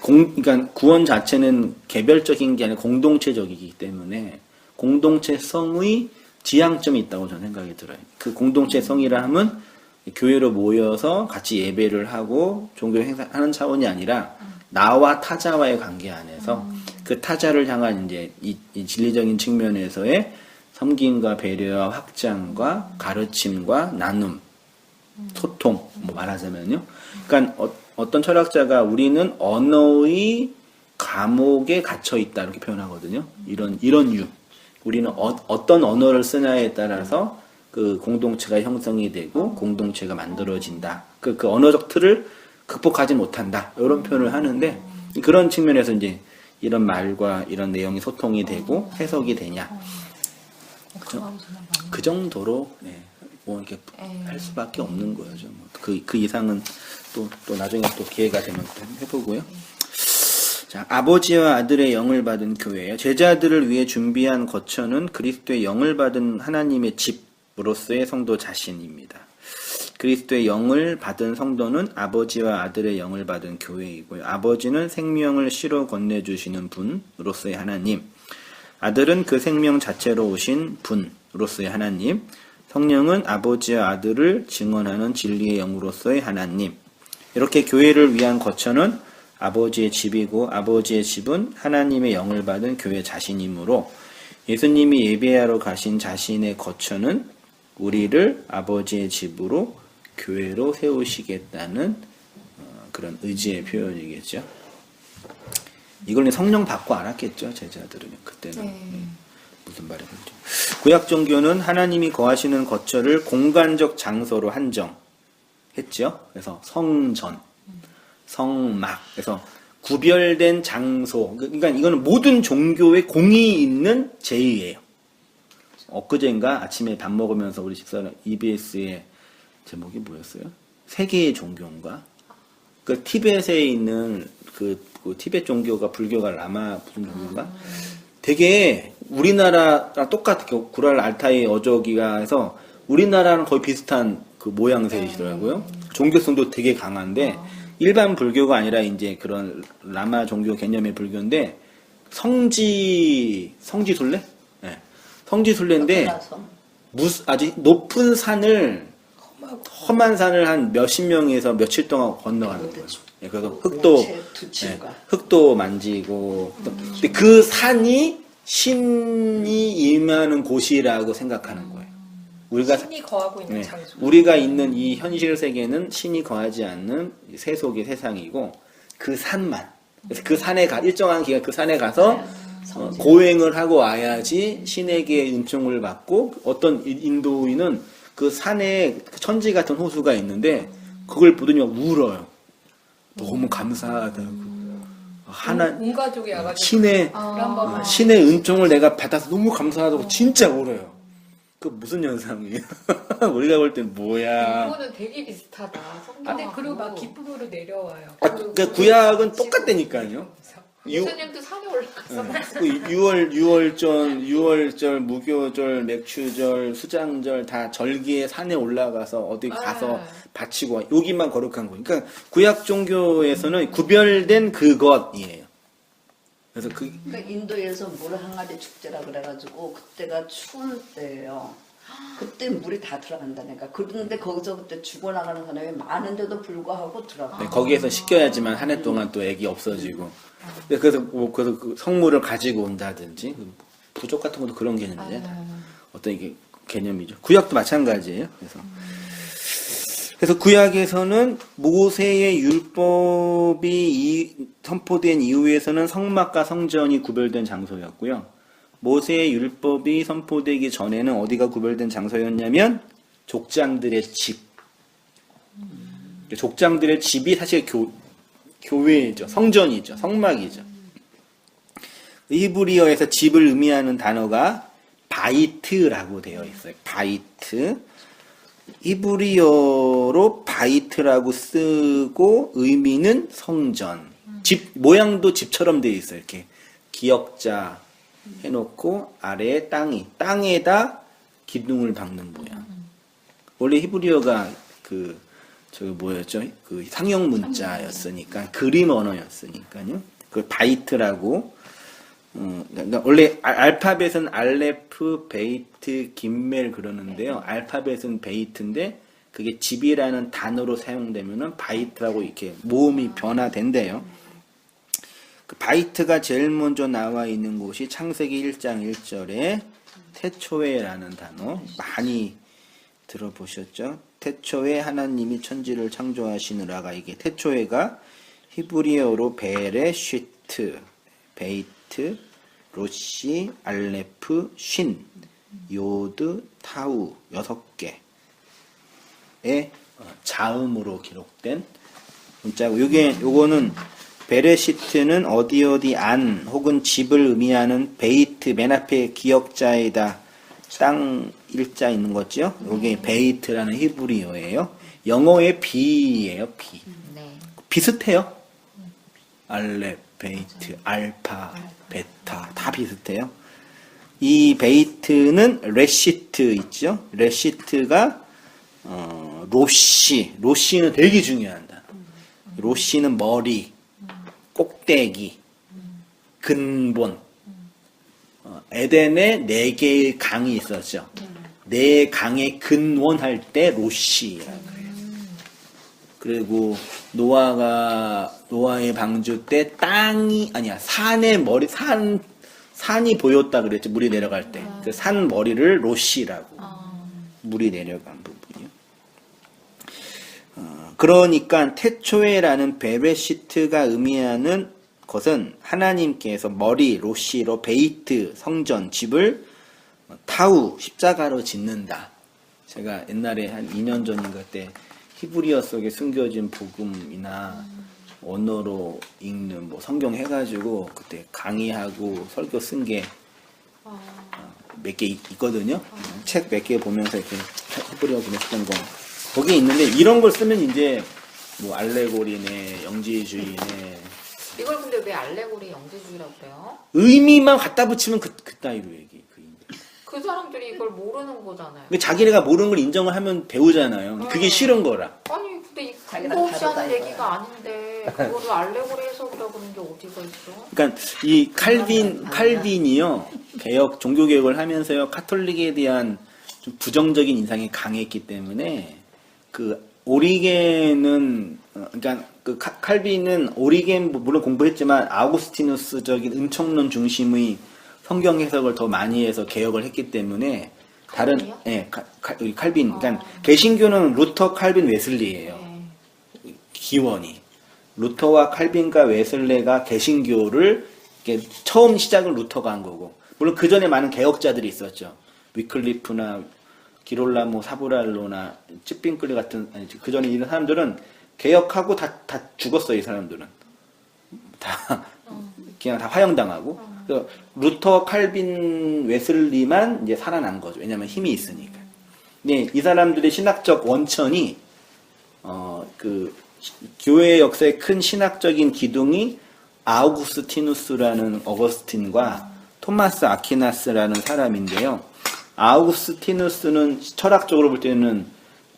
그러니까 구원 자체는 개별적인 게 아니라 공동체적이기 때문에 공동체성의 지향점이 있다고 저는 생각이 들어요. 그 공동체성이라 하면 교회로 모여서 같이 예배를 하고 종교 행사하는 차원이 아니라 나와 타자와의 관계 안에서 그 타자를 향한 이제 이 진리적인 측면에서의 섬김과 배려와 확장과 가르침과 나눔, 소통, 뭐 말하자면요. 그러니까 어떤 철학자가 우리는 언어의 감옥에 갇혀 있다 이렇게 표현하거든요. 이런 유. 우리는 어떤 언어를 쓰냐에 따라서 그 공동체가 형성이 되고 공동체가 만들어진다. 그 언어적 틀을 극복하지 못한다. 이런 표현을 하는데 그런 측면에서 이제 이런 말과 이런 내용이 소통이 되고 해석이 되냐. 그 정도로 뭐 이렇게
네.
할 수밖에 없는 거죠. 뭐 그 이상은 또 나중에 또 기회가 되면 또 해보고요. 자, 아버지와 아들의 영을 받은 교회예요. 제자들을 위해 준비한 거처는 그리스도의 영을 받은 하나님의 집으로서의 성도 자신입니다. 그리스도의 영을 받은 성도는 아버지와 아들의 영을 받은 교회이고요. 아버지는 생명을 씨로 건네주시는 분으로서의 하나님, 아들은 그 생명 자체로 오신 분으로서의 하나님, 성령은 아버지와 아들을 증언하는 진리의 영으로서의 하나님. 이렇게 교회를 위한 거처는 아버지의 집이고 아버지의 집은 하나님의 영을 받은 교회 자신이므로 예수님이 예배하러 가신 자신의 거처는 우리를 아버지의 집으로 교회로 세우시겠다는 그런 의지의 표현이겠죠. 이걸 성령 받고 알았겠죠. 제자들은 그때는.
네.
무슨 말인지. 구약 종교는 하나님이 거하시는 거처를 공간적 장소로 한정했죠. 그래서 성전, 성막, 그래서 구별된 장소. 그러니까 이거는 모든 종교의 공이 있는 제의예요. 엊그제인가 아침에 밥 먹으면서 우리 집사람 EBS의 제목이 뭐였어요? 세계의 종교인가? 그 티벳에 있는 그 티벳 종교가 불교가 라마 무슨 종교인가? 되게 우리나라랑 똑같아요. 구랄 알타이 어저기가 해서 우리나라랑 거의 비슷한 그 모양새이시더라고요. 종교성도 되게 강한데 일반 불교가 아니라 이제 그런 라마 종교 개념의 불교인데 성지순례? 네. 성지순례인데 아주 높은 산을 험한 산을 한 몇십 명에서 며칠 동안 건너가는 거예요. 예, 그래서 흙도 만지고 근데 그 산이 신이 임하는 곳이라고 생각하는 거예요. 우리가
신이 거하고 있는 장소.
우리가 있는 이 현실 세계는 신이 거하지 않는 세속의 세상이고 그 산만. 그래서 그 산에 일정한 기간 그 산에 가서 고행을 하고 와야지 신에게 은총을 받고 어떤 인도인은 그 산에 천지 같은 호수가 있는데 그걸 보더니 막 울어요. 너무 감사하다고.
온 가족이 와가지고
신의 은총을 내가 받아서 너무 감사하다고 진짜 울어요. 그 무슨 현상이에요? 우리가 볼 땐 뭐야?
이거는 되게 비슷하다.
근데 그리고 막 기쁨으로 내려와요.
그러니까 구약은 똑같다니까요.
예수님도 산에 올라가서
그 6월절, 무교절, 맥추절, 수장절 다 절기에 산에 올라가서 어디 가서 바치고 여기만 거룩한 거니까 그러니까 구약 종교에서는 구별된 그것이에요. 그래서
그러니까 인도에서 물 항아리 축제라 그래가지고 그때가 추운 때예요. 그때 물이 다 들어간다니까. 그런데 거기서 그때 죽어나가는 사람이 많은데도 불구하고 들어가.
네, 거기에서 씻겨야지만 한 해 동안 또 애기 없어지고. 그래서 그 성물을 가지고 온다든지 부족 같은 것도 그런 개념이잖아요. 어떤 이게 개념이죠. 구약도 마찬가지예요. 그래서 구약에서는 모세의 율법이 선포된 이후에서는 성막과 성전이 구별된 장소였고요. 모세의 율법이 선포되기 전에는 어디가 구별된 장소였냐면 족장들의 집. 족장들의 집이 사실 교회죠. 성전이죠. 성막이죠. 히브리어에서 집을 의미하는 단어가 바이트라고 되어 있어요. 바이트. 히브리어로 바이트라고 쓰고 의미는 성전. 집 모양도 집처럼 되어 있어요. 이렇게 기역자 해놓고 아래에 땅에다 기둥을 박는 모양. 원래 히브리어가 저기 뭐였죠? 그 상형 문자였으니까 그림 언어였으니까요. 그 바이트라고. 그러니까 원래 알파벳은 알레프, 베이트, 김멜 그러는데요. 알파벳은 베이트인데 그게 집이라는 단어로 사용되면은 바이트라고 이렇게 모음이 변화된대요. 그 바이트가 제일 먼저 나와 있는 곳이 창세기 1장 1절에 태초에라는 단어 많이 들어보셨죠? 태초에 하나님이 천지를 창조하시느라가 이게 태초에가 히브리어로 베레시트, 베이트, 로시, 알레프, 쉰, 요드, 타우 6개의 자음으로 기록된 문자고 요거는 베레시트는 어디 안 혹은 집을 의미하는 베이트 맨 앞에 기역자에다 땅 일자 있는 거죠? 이게 베이트라는 히브리어예요. 영어의 비예요, 비.
네.
비슷해요. 알렙, 베이트, 알파, 베타 다 비슷해요. 이 베이트는 레시트 있죠? 레시트가 로시는 되게 중요하다. 로시는 머리, 꼭대기, 근본. 에덴에 4개의 강이 있었죠. 4강의 근원할 때 로시라고 해요. 그리고 노아의 방주 때 산이 보였다 그랬죠. 물이 내려갈 때. 그 산 머리를 로시라고. 물이 내려간 부분이요. 그러니까 태초에라는 베레시트가 의미하는 것은 하나님께서 머리, 로시로 베이트, 성전, 집을 타우, 십자가로 짓는다. 제가 옛날에 한 2년 전인가 때 히브리어 속에 숨겨진 복음이나 언어로 읽는 뭐 성경 해가지고 그때 강의하고 설교 쓴 게 몇 개 있거든요. 책 몇 개 보면서 이렇게 히브리어 보냈던 거. 거기에 있는데 이런 걸 쓰면 이제 뭐 알레고리네, 영지주의네.
이걸 근데 왜 알레고리 영지주의라고 그래요?
의미만 갖다 붙이면 그따위로 얘기.
그 사람들이 이걸 모르는 거잖아요.
자기네가 모르는 걸 인정을 하면 배우잖아요. 그게 싫은 거라.
아니 근데 이
자기랑
근거 없이
다르다
하는
이거야.
얘기가 아닌데 그거를 알레고리 해석이라고 그러는 게 어디가 있어?
그러니까 이 칼빈이요. 종교 개혁을 하면서요. 카톨릭에 대한 좀 부정적인 인상이 강했기 때문에 그 오리겐은 그러니까 그 칼빈은 오리겐 물론 공부했지만 아우구스티누스적인 은총론 중심의 성경 해석을 더 많이 해서 개혁을 했기 때문에 다른
칼빈이요?
칼빈 그러니까 개신교는 루터, 칼빈, 웨슬리예요. 기원이 루터와 칼빈과 웨슬레가 개신교를 이렇게 처음 시작은 루터가 한 거고 물론 그 전에 많은 개혁자들이 있었죠. 위클리프나 기롤라모 사브랄로나 찌핑클리 같은 그 전에 이런 사람들은 개혁하고 다 죽었어요. 이 사람들은 다 그냥 다 화형당하고 그래서 루터, 칼빈, 웨슬리만 이제 살아난 거죠. 왜냐하면 힘이 있으니까. 근데 이 사람들의 신학적 원천이 그 교회 역사의 큰 신학적인 기둥이 아우구스티누스라는 어거스틴과 토마스 아퀴나스라는 사람인데요. 아우구스티누스는 철학적으로 볼 때는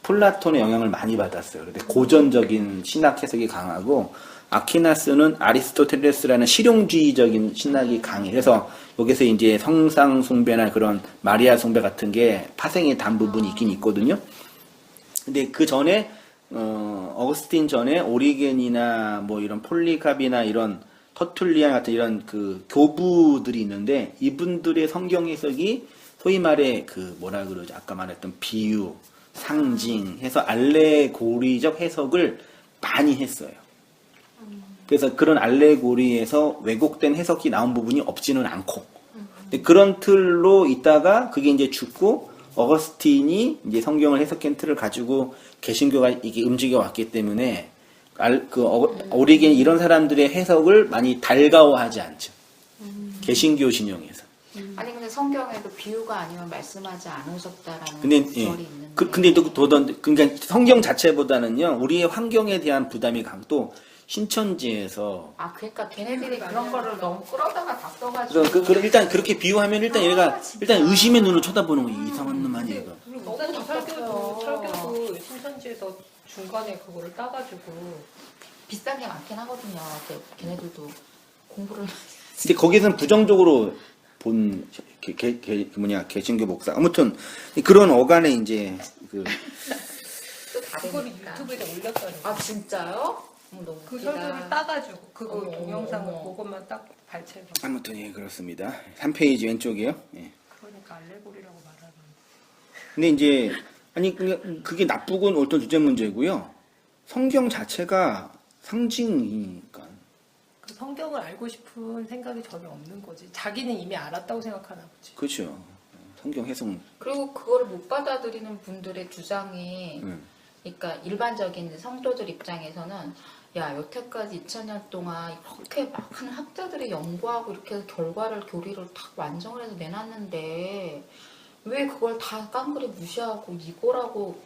플라톤의 영향을 많이 받았어요. 근데 고전적인 신학 해석이 강하고 아퀴나스는 아리스토텔레스라는 실용주의적인 신학이 강해. 그래서 여기서 이제 성상 숭배나 그런 마리아 숭배 같은 게 파생이 단 부분이 있긴 있거든요. 근데 그 전에 어거스틴 전에 오리겐이나 뭐 이런 폴리갑이나 이런 터툴리안 같은 이런 그 교부들이 있는데 이분들의 성경 해석이 소위 말해 그 뭐라 그러죠? 아까 말했던 비유, 상징 해서 알레고리적 해석을 많이 했어요. 그래서 그런 알레고리에서 왜곡된 해석이 나온 부분이 없지는 않고 근데 그런 틀로 있다가 그게 이제 죽고 어거스틴이 이제 성경을 해석한 틀을 가지고 개신교가 이게 움직여 왔기 때문에 오리겐 이런 사람들의 해석을 많이 달가워하지 않죠. 개신교 신용에서.
아니 근데 성경에도 비유가 아니면 말씀하지 않으셨다라는
근데
구절이 있는데.
근데 그러니까 성경 자체보다는요 우리의 환경에 대한 부담이 강도 신천지에서
그러니까 걔네들이 그런 거를 너무 끌어다가 다 써가지고.
그래서 일단 그렇게 비유하면 일단 얘가
진짜.
일단 의심의 눈으로 쳐다보는 거예요. 이상한 놈 아니야 얘가.
목사님
답답해요.
설교도 신천지에서 중간에 그거를 따가지고
비싼 게 많긴 하거든요. 걔네들도 공부를.
근데 거기서는 부정적으로 본 개신교 목사 아무튼 그런 어간에 이제
또
그거를
다르니까.
유튜브에 올렸다는 거.
진짜요? 너무
그
웃기다.
설교를 따가지고 그거
어머,
동영상을
어머.
그것만 딱 발췌해서
아무튼 예 그렇습니다. 3페이지 왼쪽이요. 예.
그러니까 알레고리라고 말하는.
근데 이제 아니 그게 나쁘건 어떤 주제 문제고요. 성경 자체가 상징이니까.
그 성경을 알고 싶은 생각이 전혀 없는 거지. 자기는 이미 알았다고 생각하나 보지.
그렇죠. 성경 해석.
그리고 그거를 못 받아들이는 분들의 주장이 그러니까 일반적인 성도들 입장에서는 야 여태까지 2000년 동안 이렇게 많은 학자들이 연구하고 이렇게 해서 결과를 교리를 탁 완성을 해서 내놨는데 왜 그걸 다 깡그리 무시하고 이거라고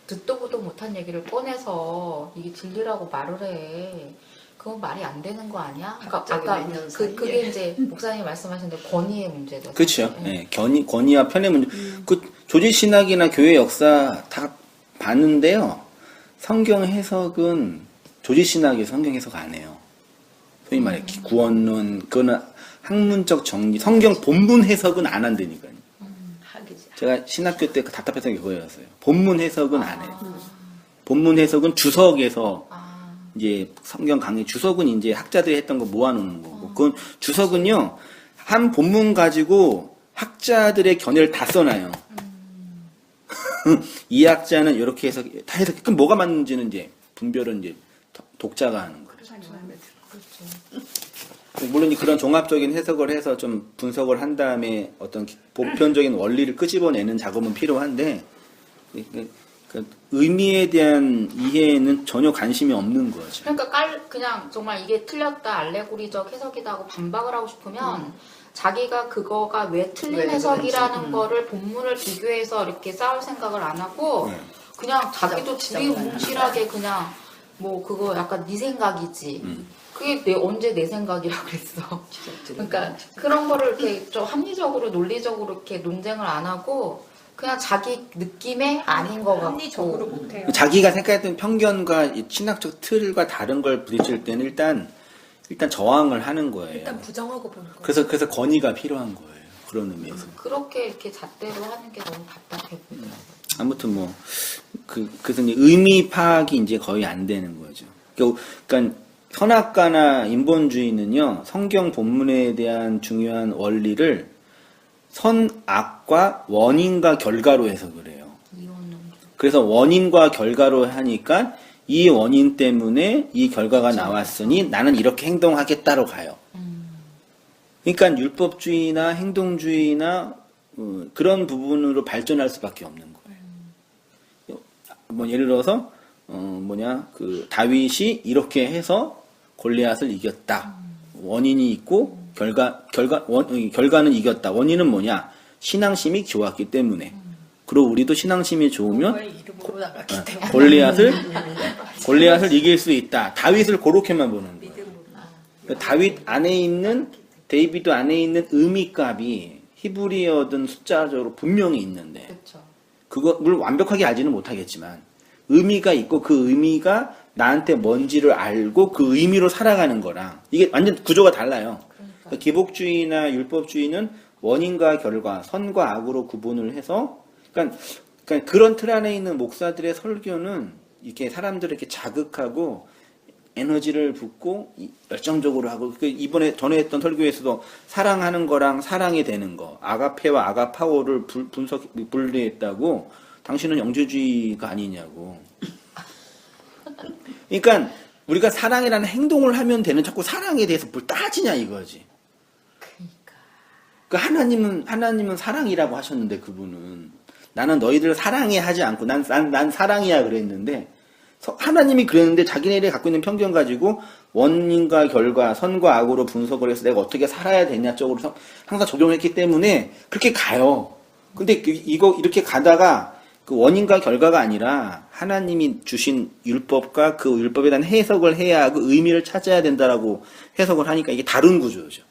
듣도 보도 못한 얘기를 꺼내서 이게 진리라고 말을 해. 그건 말이 안 되는 거 아니야? 그러니까
갑자기
아까
몇년 사이에.
그게 이제 목사님이 말씀하셨는데 권위의 문제죠.
그렇죠.
사실.
예, 권위와 편의 문제. 그 조지 신학이나 교회 역사 다 봤는데요. 성경 해석은 조지 신학이 성경 해석 안 해요. 소위 말해 구원론, 그거는 학문적 정리, 성경 본문 해석은 안 한다니까요.
하기지.
제가 신학교 때 답답했던 게 그거였어요. 본문 해석은 안 해요. 본문 해석은 주석에서 이제 성경 강의 주석은 이제 학자들이 했던 거 모아놓는 거고, 그건 주석은요 한 본문 가지고 학자들의 견해를 다 써놔요. 이 학자는 이렇게 해서 다 해서 그럼 뭐가 맞는지는 이제 분별은 이제 독자가 하는 거예요. 물론 그런 종합적인 해석을 해서 좀 분석을 한 다음에 어떤 보편적인 원리를 끄집어내는 작업은 필요한데 그 의미에 대한 이해에는 전혀 관심이 없는 거죠.
그러니까 그냥 정말 이게 틀렸다, 알레고리적 해석이다 하고 반박을 하고 싶으면 자기가 그거가 왜 틀린
왜
해석이라는
그런지.
거를 본문을 비교해서 이렇게 싸울 생각을 안 하고
네.
그냥 자기도
주장
두리뭉실하게 그냥 뭐 그거 약간 네 생각이지. 그게 언제 내 생각이라 그랬어. 그러니까 그런 거를 이렇게 좀 합리적으로 논리적으로 이렇게 논쟁을 안 하고 그냥 자기 느낌에 아닌 거 같고
합리적으로 못해요.
자기가 생각했던 편견과 이 신학적 틀과 다른 걸 부딪힐 때는 일단 저항을 하는 거예요.
일단 부정하고 보는 거.
그래서 건의가 필요한 거예요. 그런 의미에서.
그렇게 이렇게 잣대로 하는 게 너무 답답해 보이더라고요.
아무튼 뭐 그래서 이제 의미 파악이 이제 거의 안 되는 거죠. 그러니까 선악과나 인본주의는요 성경 본문에 대한 중요한 원리를 선악과 원인과 결과로 해석을 해요.
이혼은
그래서 원인과 결과로 하니까 이 원인 때문에 이 결과가 나왔으니 나는 이렇게 행동하겠다로 가요. 그러니까 율법주의나 행동주의나 그런 부분으로 발전할 수밖에 없는 거예요. 뭐 예를 들어서 다윗이 이렇게 해서 골리앗을 이겼다. 원인이 있고 결과는 이겼다. 원인은 뭐냐? 신앙심이 좋았기 때문에. 그리고 우리도 신앙심이 좋으면
정말 이름으로 나갔기 때문에
골리앗을 이길 수 있다. 다윗을 그렇게만 보는 거예요.
믿음으로.
데이비드 안에 있는 의미값이 히브리어든 숫자적으로 분명히 있는데
그렇죠.
그거 물론 완벽하게 알지는 못하겠지만 의미가 있고 그 의미가 나한테 뭔지를 알고 그 의미로 살아가는 거랑 이게 완전 구조가 달라요.
그러니까.
기복주의나 율법주의는 원인과 결과, 선과 악으로 구분을 해서 그러니까 그런 틀 안에 있는 목사들의 설교는 이렇게 사람들을 이렇게 자극하고 에너지를 붓고 열정적으로 하고 이번에 전에 했던 설교에서도 사랑하는 거랑 사랑이 되는 거 아가페와 아가파오를 분리했다고 당신은 영주주의가 아니냐고. 그러니까 우리가 사랑이라는 행동을 하면 되는 자꾸 사랑에 대해서 뭘 따지냐 이거지. 그러니까 하나님은 사랑이라고 하셨는데 그분은 나는 너희들을 사랑해 하지 않고 난 사랑이야 그랬는데 하나님이 그랬는데 자기네들이 갖고 있는 편견 가지고 원인과 결과, 선과 악으로 분석을 해서 내가 어떻게 살아야 되냐 쪽으로 항상 적용했기 때문에 그렇게 가요. 근데 이거 이렇게 가다가 그 원인과 결과가 아니라 하나님이 주신 율법과 그 율법에 대한 해석을 해야 그 의미를 찾아야 된다라고 해석을 하니까 이게 다른 구조죠.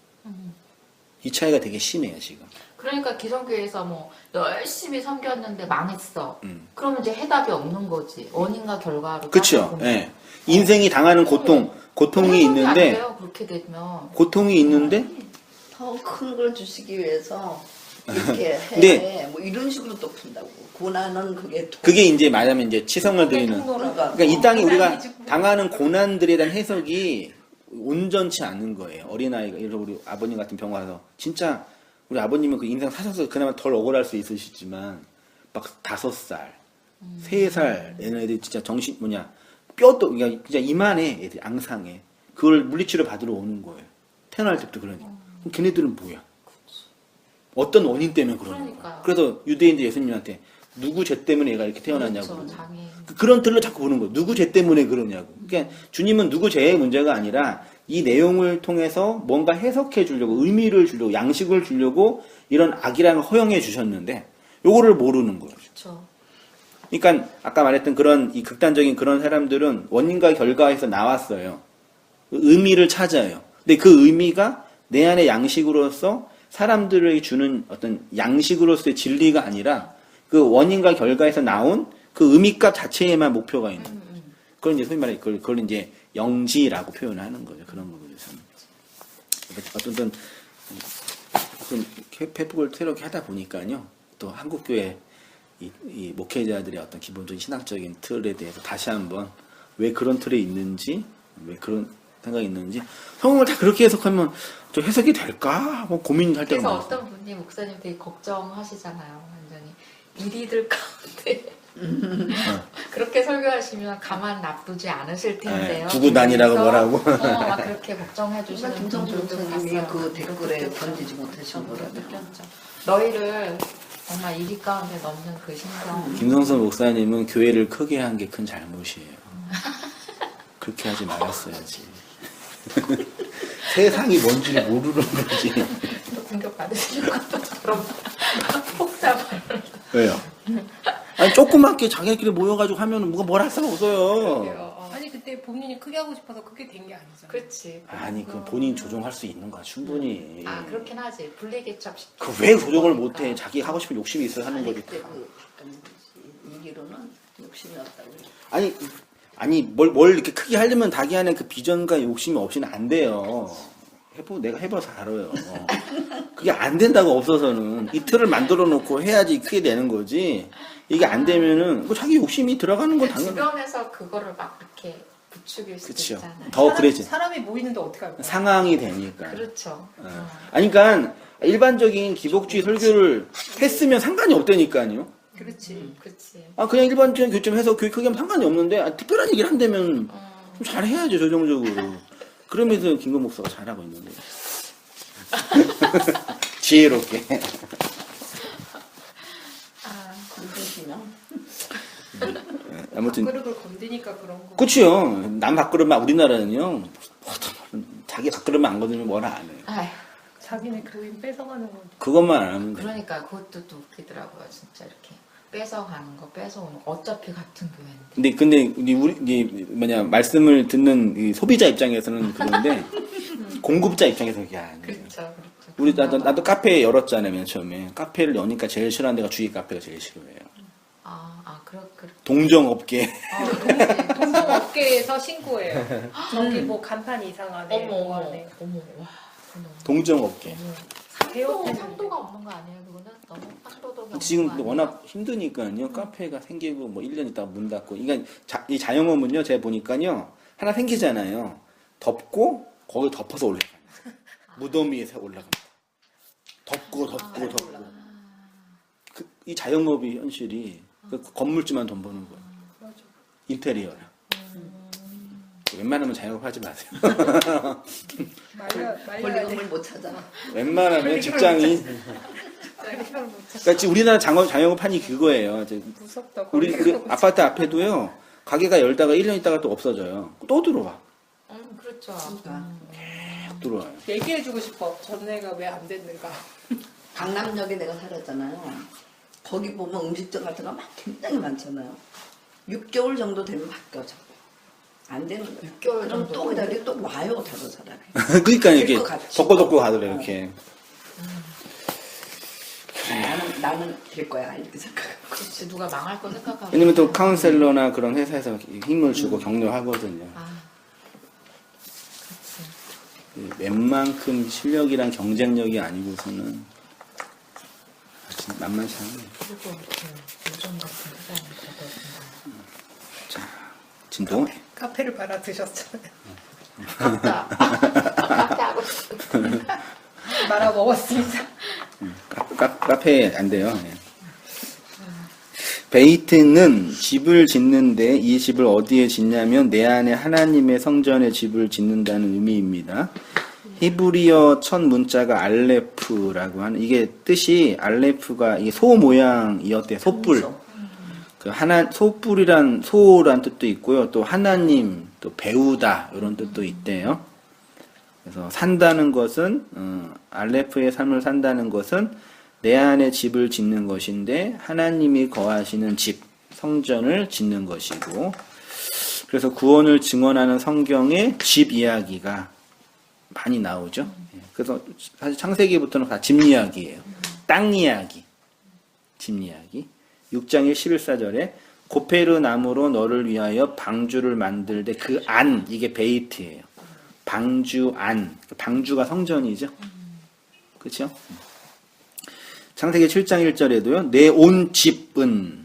이 차이가 되게 심해요, 지금.
그러니까 기성교회에서 뭐 열심히 섬겼는데 망했어. 그러면 이제 해답이 없는 거지. 원인과 결과로.
그렇죠. 예. 인생이 당하는 고통이
해석이 안
있는데
돼요, 그렇게 되면.
고통이 있는데
더 큰 걸 주시기 위해서 이렇게 해.
근데
뭐 이런 식으로 또 푼다고. 고난은
그게 이제 말하면 이제 치성을 드리는
그러니까
그러니까 이 땅에 우리가
고난이지, 뭐.
당하는 고난들에 대한 해석이 온전치 않은 거예요. 어린아이가 예를 들어 우리 아버님 같은 병 와서 진짜 우리 아버님은 그 인생 사셔서 그나마 덜 억울할 수 있으시지만 막 5살, 3살 애는 애들이 진짜 정신 뼈도 그냥 진짜 이만해 애들이 앙상해. 그걸 물리치료 받으러 오는 거예요. 태어날 때부터 그러니까. 그럼 걔네들은 뭐야? 어떤 원인 때문에 그러는 거야.
그러니까요.
그래서 유대인들 예수님한테 누구 죄 때문에 얘가 이렇게 태어났냐고.
그렇죠,
그러고.
장애.
그런 틀로 자꾸 보는 거예요. 누구 죄 때문에 그러냐고. 그러니까 주님은 누구 죄의 문제가 아니라 이 내용을 통해서 뭔가 해석해 주려고 의미를 주려고 양식을 주려고 이런 악이라는 걸 허용해 주셨는데 요거를 모르는 거예요.
그렇죠.
그러니까 아까 말했던 그런 이 극단적인 그런 사람들은 원인과 결과에서 나왔어요. 의미를 찾아요. 근데 그 의미가 내 안의 양식으로서 사람들에게 주는 어떤 양식으로서의 진리가 아니라 그 원인과 결과에서 나온 그 의미값 자체에만 목표가 있는. 그걸 이제 소위 말해 그걸 이제 영지라고 표현을 하는 거죠. 그런 부분에서는. 어떤 페북을 새롭게 하다 보니까요. 또 한국교회 이 목회자들의 어떤 기본적인 신학적인 틀에 대해서 다시 한번 왜 그런 틀에 있는지, 왜 그런 생각이 있는지, 성경을 다 그렇게 해석하면 저 해석이 될까? 뭐 고민할 때가
그래서
많아요.
어떤 분이 목사님 되게 걱정하시잖아요. 완전히 이리들 가운데 그렇게 설교하시면 가만 놔두지 않으실 텐데요.
두고 다니라고
그래서,
뭐라고.
막 그렇게 걱정해 주시는
김성주
분들도
목사님이
봤어요.
그 댓글에
그렇게
견디지 못하신
저도
거라고요.
느꼈죠. 너희를 정말 이리 가운데 넣는 그 심정.
김성선 목사님은 교회를 크게 한 게 큰 잘못이에요. 그렇게 하지 말았어야지. 세상이 뭔지 모르는 거지.
또 공격 받으시는 것처럼 복잡한.
왜요? 아니 조그맣게 자기들끼리 모여가지고 하면 뭐가 뭘 할 수가 없어요.
아니 그때 본인이 크게 하고 싶어서 크게 된 게 아니잖아.
그렇지.
아니 그 본인 조정할 수 있는 거야 충분히.
아 그렇긴 하지. 분리개척시키.
그 왜 조정을 못해? 자기 하고 싶은 욕심이 있어 하는 거지.
그때 이기로는 욕심이 없다고 해요.
아니 뭘 이렇게 크게 하려면 자기 안에 그 비전과 욕심이 없이는 안 돼요. 내가 해봐서 알아요. 그게 안 된다고 없어서는 이 틀을 만들어 놓고 해야지 크게 되는 거지. 이게 안 되면은 뭐 자기 욕심이 들어가는 건 당연히.
주변에서 그거를 막 이렇게 부추길 수도
그쵸.
있잖아요.
더 그래지.
사람이 모이는데 어떻게 할까?
상황이 되니까.
그렇죠.
아니 그러니까 일반적인 기복주의 설교를 했으면 상관이 없다니까요.
그렇지.
그렇지.
그냥 일반적인 교점해서 교회 크게 하면 상관이 없는데 특별한 얘기를 한다면 좀 잘해야죠 조정적으로. 그러면서 김건 목사가 잘하고 있는데 지혜롭게.
힘드시면
아무튼
밥그릇을 건드니까 그런 거.
그치요. 남 밥그릇만 우리나라는요. 자기 밥그릇만 안 건드리면 뭐라 안 해요.
아휴,
자기네 교인 뺏어가는 거.
그것만 안 하면 돼.
그러니까 그것도 또 웃기더라고요. 진짜 이렇게 뺏어가는 거, 뺏어오는 거. 어차피 같은 교회인데.
근데 우리 말씀을 듣는 이 소비자 입장에서는 그런데 공급자 입장에서는 그게 아니에요.
그렇죠.
우리 나도 카페 열었잖아요 맨 처음에. 카페를 여니까 제일 싫어하는 데가 주위 카페가 제일 싫어해요.
그렇.
동정업계.
동종업계에서 신고해요. 저기 뭐 간판 이상하네. 뭐 하네.
어머, 와.
동정업계.
상도가 없는 거 아니에요? 그거는 너무 상도덕이 없는
지금
거 아니에요?
워낙 힘드니까요. 카페가 생기고 뭐 1년 있다가 문 닫고. 그러니까 이 자영업은요. 제가 보니까요. 하나 생기잖아요. 덮고 거기 덮어서 올라가요. 무덤 위에 올라갑니다. 덮고. 이 자영업이 현실이 그 건물주만 돈 버는 거예요.
맞아.
인테리어를. 웬만하면 자영업 하지 마세요.
말려야
권리금을
돼.
못 찾아.
웬만하면 직장인. 그러니까 지금 우리나라 자영업 판이 그거예요.
무섭다.
우리 아파트 앞에도요. 가게가 열다가 1년 있다가 또 없어져요. 또 들어와.
그렇죠.
계속 들어와요.
얘기해주고 싶어. 전에가 왜 안 됐는가.
강남역에 내가 살았잖아요. 거기 보면 음식점 같은 거 굉장히 많잖아요. 6개월 정도 되면 바뀌어져. 안 되는 거예요.
6개월
그럼
정도.
또 기다리고 또 와요, 다른 사람이.
그러니까 이렇게
것 같이.
덮고 가더래 이렇게.
나는 될 거야, 이렇게 생각하고.
그렇지. 누가 망할 거 생각하고.
왜냐면 또 카운셀러나 그런 회사에서 힘을 주고 격려하거든요.
그렇지.
웬만큼 실력이랑 경쟁력이 아니고서는 만만치 않아요.
그리고 요즘 같은 회사는 그렇습니다.
자, 진도.
카페를 말아 드셨잖아요.
맞다. 카페 하고 싶어.
말아 먹었습니다.
카페 안 돼요. 네. 베이트는 집을 짓는데 이 집을 어디에 짓냐면 내 안에 하나님의 성전에 집을 짓는다는 의미입니다. 히브리어 첫 문자가 알레프라고 하는, 이게 뜻이 알레프가 이게 소 모양이었대요. 소뿔. 소뿔이란 소란 뜻도 있고요. 또 하나님, 또 배우다 이런 뜻도 있대요. 그래서 산다는 것은 알레프의 삶을 산다는 것은 내 안에 집을 짓는 것인데 하나님이 거하시는 집, 성전을 짓는 것이고, 그래서 구원을 증언하는 성경에 집 이야기가 많이 나오죠. 그래서 사실 창세기부터는 다 집 이야기예요. 땅 이야기, 집 이야기. 6장 11사절에 고페르 나무로 너를 위하여 방주를 만들되 그 안, 이게 베이트예요. 방주 안, 방주가 성전이죠. 그렇죠? 창세기 7장 1절에도요. 내 온 집은,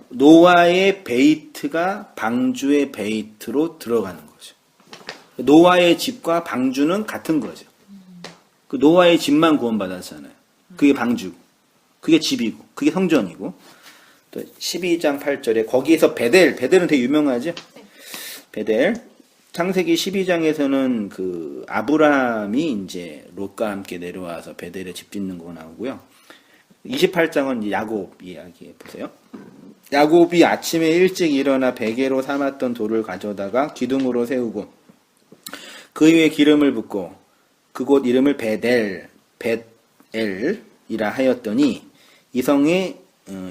노아의 베이트가 방주의 베이트로 들어가는 거죠. 노아의 집과 방주는 같은 거죠. 그 노아의 집만 구원받았잖아요. 그게 방주고, 그게 집이고, 그게 성전이고. 또 12장 8절에 거기에서 베델은 되게 유명하죠. 베델. 창세기 12장에서는 그 아브라함이 이제 롯과 함께 내려와서 베델에 집 짓는 거 나오고요. 28장은 이제 야곱 이야기 보세요. 야곱이 아침에 일찍 일어나 베개로 삼았던 돌을 가져다가 기둥으로 세우고 그 위에 기름을 붓고 그곳 이름을 벳엘이라 하였더니 이 성의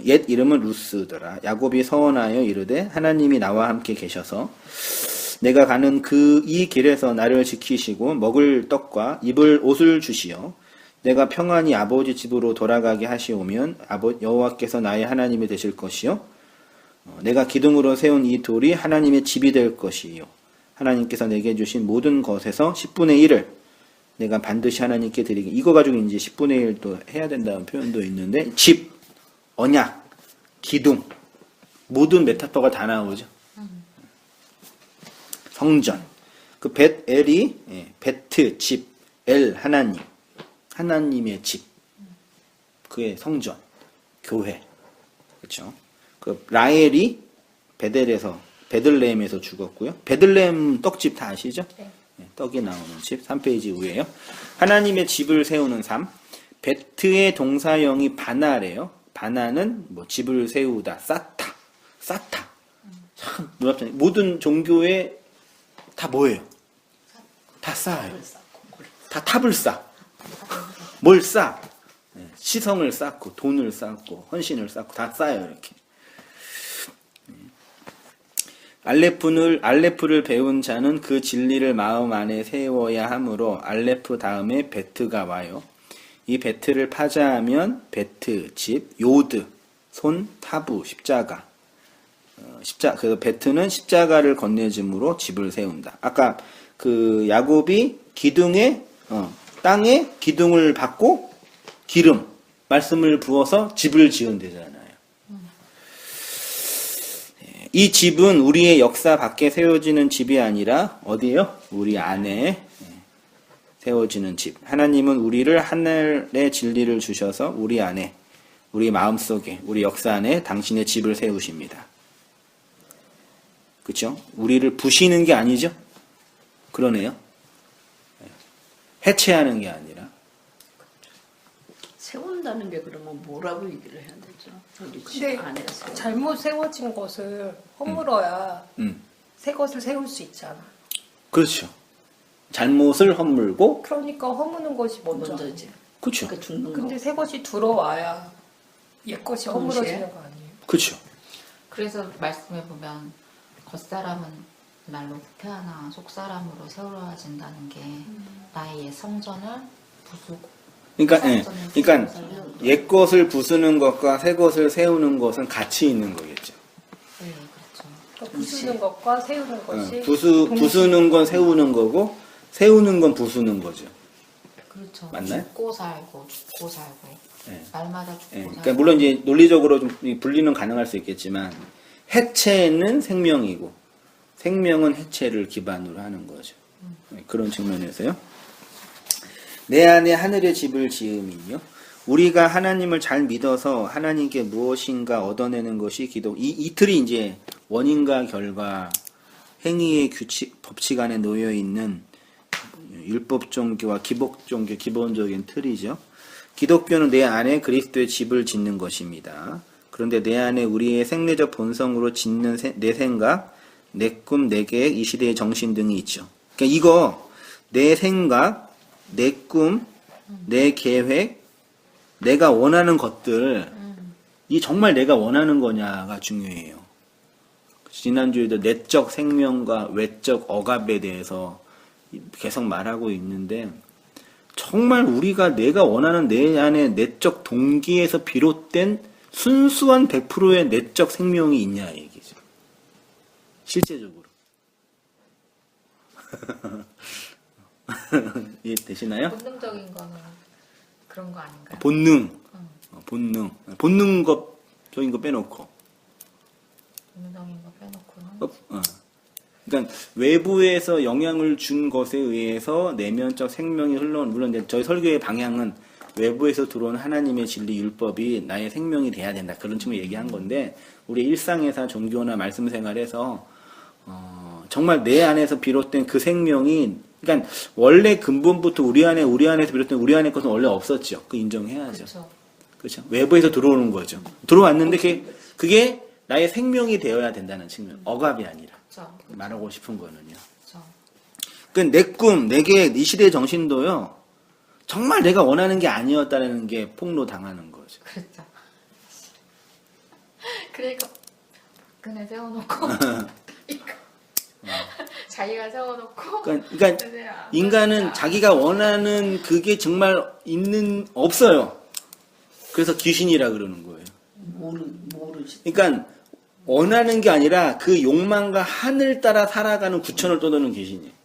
옛 이름은 루스더라. 야곱이 서원하여 이르되 하나님이 나와 함께 계셔서 내가 가는 이 길에서 나를 지키시고 먹을 떡과 입을 옷을 주시어 내가 평안히 아버지 집으로 돌아가게 하시오면 여호와께서 나의 하나님이 되실 것이요 내가 기둥으로 세운 이 돌이 하나님의 집이 될 것이요 하나님께서 내게 주신 모든 것에서 10분의 1을 내가 반드시 하나님께 드리기. 이거 가지고 이제 10분의 1도 해야 된다는 표현도 있는데 집, 언약, 기둥 모든 메타포가 다 나오죠. 성전. 그 벳엘이 베트 집, 엘 하나님, 하나님의 집, 그의 성전, 교회, 그렇죠. 그 라헬이 베들레헴에서 죽었고요. 베들레헴 떡집 다 아시죠?
네.
떡이 나오는 집, 3페이지 위에요. 하나님의 집을 세우는 삶. 베트의 동사형이 바나래요. 바나는 뭐 집을 세우다, 쌓다. 참 놀랍잖아요. 모든 종교에 다 뭐예요? 다 쌓아요. 다 탑을 쌓아. 뭘 쌓아? 시성을 쌓고, 돈을 쌓고, 헌신을 쌓고, 다 쌓아요, 이렇게. 알레프를 배운 자는 그 진리를 마음 안에 세워야 하므로 알레프 다음에 베트가 와요. 이 베트를 파자하면 베트, 집, 요드, 손, 타부, 십자가. 그 베트는 십자가를 건네줌으로 집을 세운다. 아까 그 야곱이 땅에 기둥을 받고 기름, 말씀을 부어서 집을 지은 데잖아요. 이 집은 우리의 역사 밖에 세워지는 집이 아니라 어디요? 우리 안에 세워지는 집. 하나님은 우리를 하늘의 진리를 주셔서 우리 안에, 우리 마음속에, 우리 역사 안에 당신의 집을 세우십니다. 그렇죠? 우리를 부시는 게 아니죠? 그러네요. 해체하는 게 아니라.
세운다는 게 그러면 뭐라고 얘기를 해야 되죠? 우리 집
근데
안에서.
잘못 세워진 것을 허물어야 새 것을 세울 수 있잖아.
그렇죠. 잘못을 허물고,
그러니까 허무는 것이 먼저.
먼저지.
그렇죠.
그러니까 죽는 거.
근데 새 것이 들어와야 옛 것이
동시에?
허물어지는 거 아니에요?
그렇죠.
그래서 말씀해 보면 겉사람은 날로 후퇴하나 속사람으로 세워진다는 게 나의 옛 성전을 부수고
그러니까 옛 것을 부수는 것과 새 것을 세우는 것은 같이 있는 거겠죠.
네, 그렇죠.
그러니까 부수는 것과 세우는 것이
부수는 건 세우는 거고, 세우는 건 부수는 거죠.
그렇죠.
맞나요?
죽고 살고
네.
날마다 죽고 살고.
그러니까 물론 이제 논리적으로 좀 분리는 가능할 수 있겠지만 해체는 생명이고 생명은 해체를 기반으로 하는 거죠. 그런 측면에서요. 내 안에 하늘의 집을 지음이요. 우리가 하나님을 잘 믿어서 하나님께 무엇인가 얻어내는 것이 기독. 이 틀이 이제 원인과 결과, 행위의 규칙, 법칙 안에 놓여 있는 율법 종교와 기복 종교 기본적인 틀이죠. 기독교는 내 안에 그리스도의 집을 짓는 것입니다. 그런데 내 안에 우리의 생리적 본성으로 짓는 내 생각, 내 꿈, 내 계획, 이 시대의 정신 등이 있죠. 그러니까 이거 내 생각, 내 꿈, 내 계획, 내가 원하는 것들, 이 정말 내가 원하는 거냐가 중요해요. 지난주에도 내적 생명과 외적 억압에 대해서 계속 말하고 있는데, 정말 우리가 내가 원하는 내 안에 내적 동기에서 비롯된 순수한 100%의 내적 생명이 있냐 얘기죠. 실제적으로. 이해되시나요?
본능적인 거는 그런 거 아닌가요?
본능. 본능적인 거 빼놓고.
본능적인 거 빼놓고는
그러니까 외부에서 영향을 준 것에 의해서 내면적 생명이 흘러온, 물론 이제 저희 설교의 방향은 외부에서 들어온 하나님의 진리 율법이 나의 생명이 돼야 된다, 그런 측면을 얘기한 건데, 우리 일상에서 종교나 말씀 생활에서 정말 내 안에서 비롯된 그 생명이, 그러니까 원래 근본부터 우리 안에서 비롯된 우리 안의 것은 원래 없었죠. 그 인정해야죠. 그렇죠. 외부에서 들어오는 거죠. 들어왔는데 그게 나의 생명이 되어야 된다는 측면. 억압이 아니라.
그쵸.
말하고 싶은 거는요.
그쵸.
그 내 꿈, 내 계획, 이 시대의 정신도요. 정말 내가 원하는 게 아니었다는 게 폭로 당하는 거죠.
그렇죠. 그러니까 박근혜 세워놓고 이거 자기가 세워놓고
그러니까 인간은 자기가 원하는 그게 정말 없어요. 그래서 귀신이라 그러는 거예요.
모르지.
그러니까 원하는 게 아니라 그 욕망과 하늘 따라 살아가는 구천을 떠도는 귀신이에요.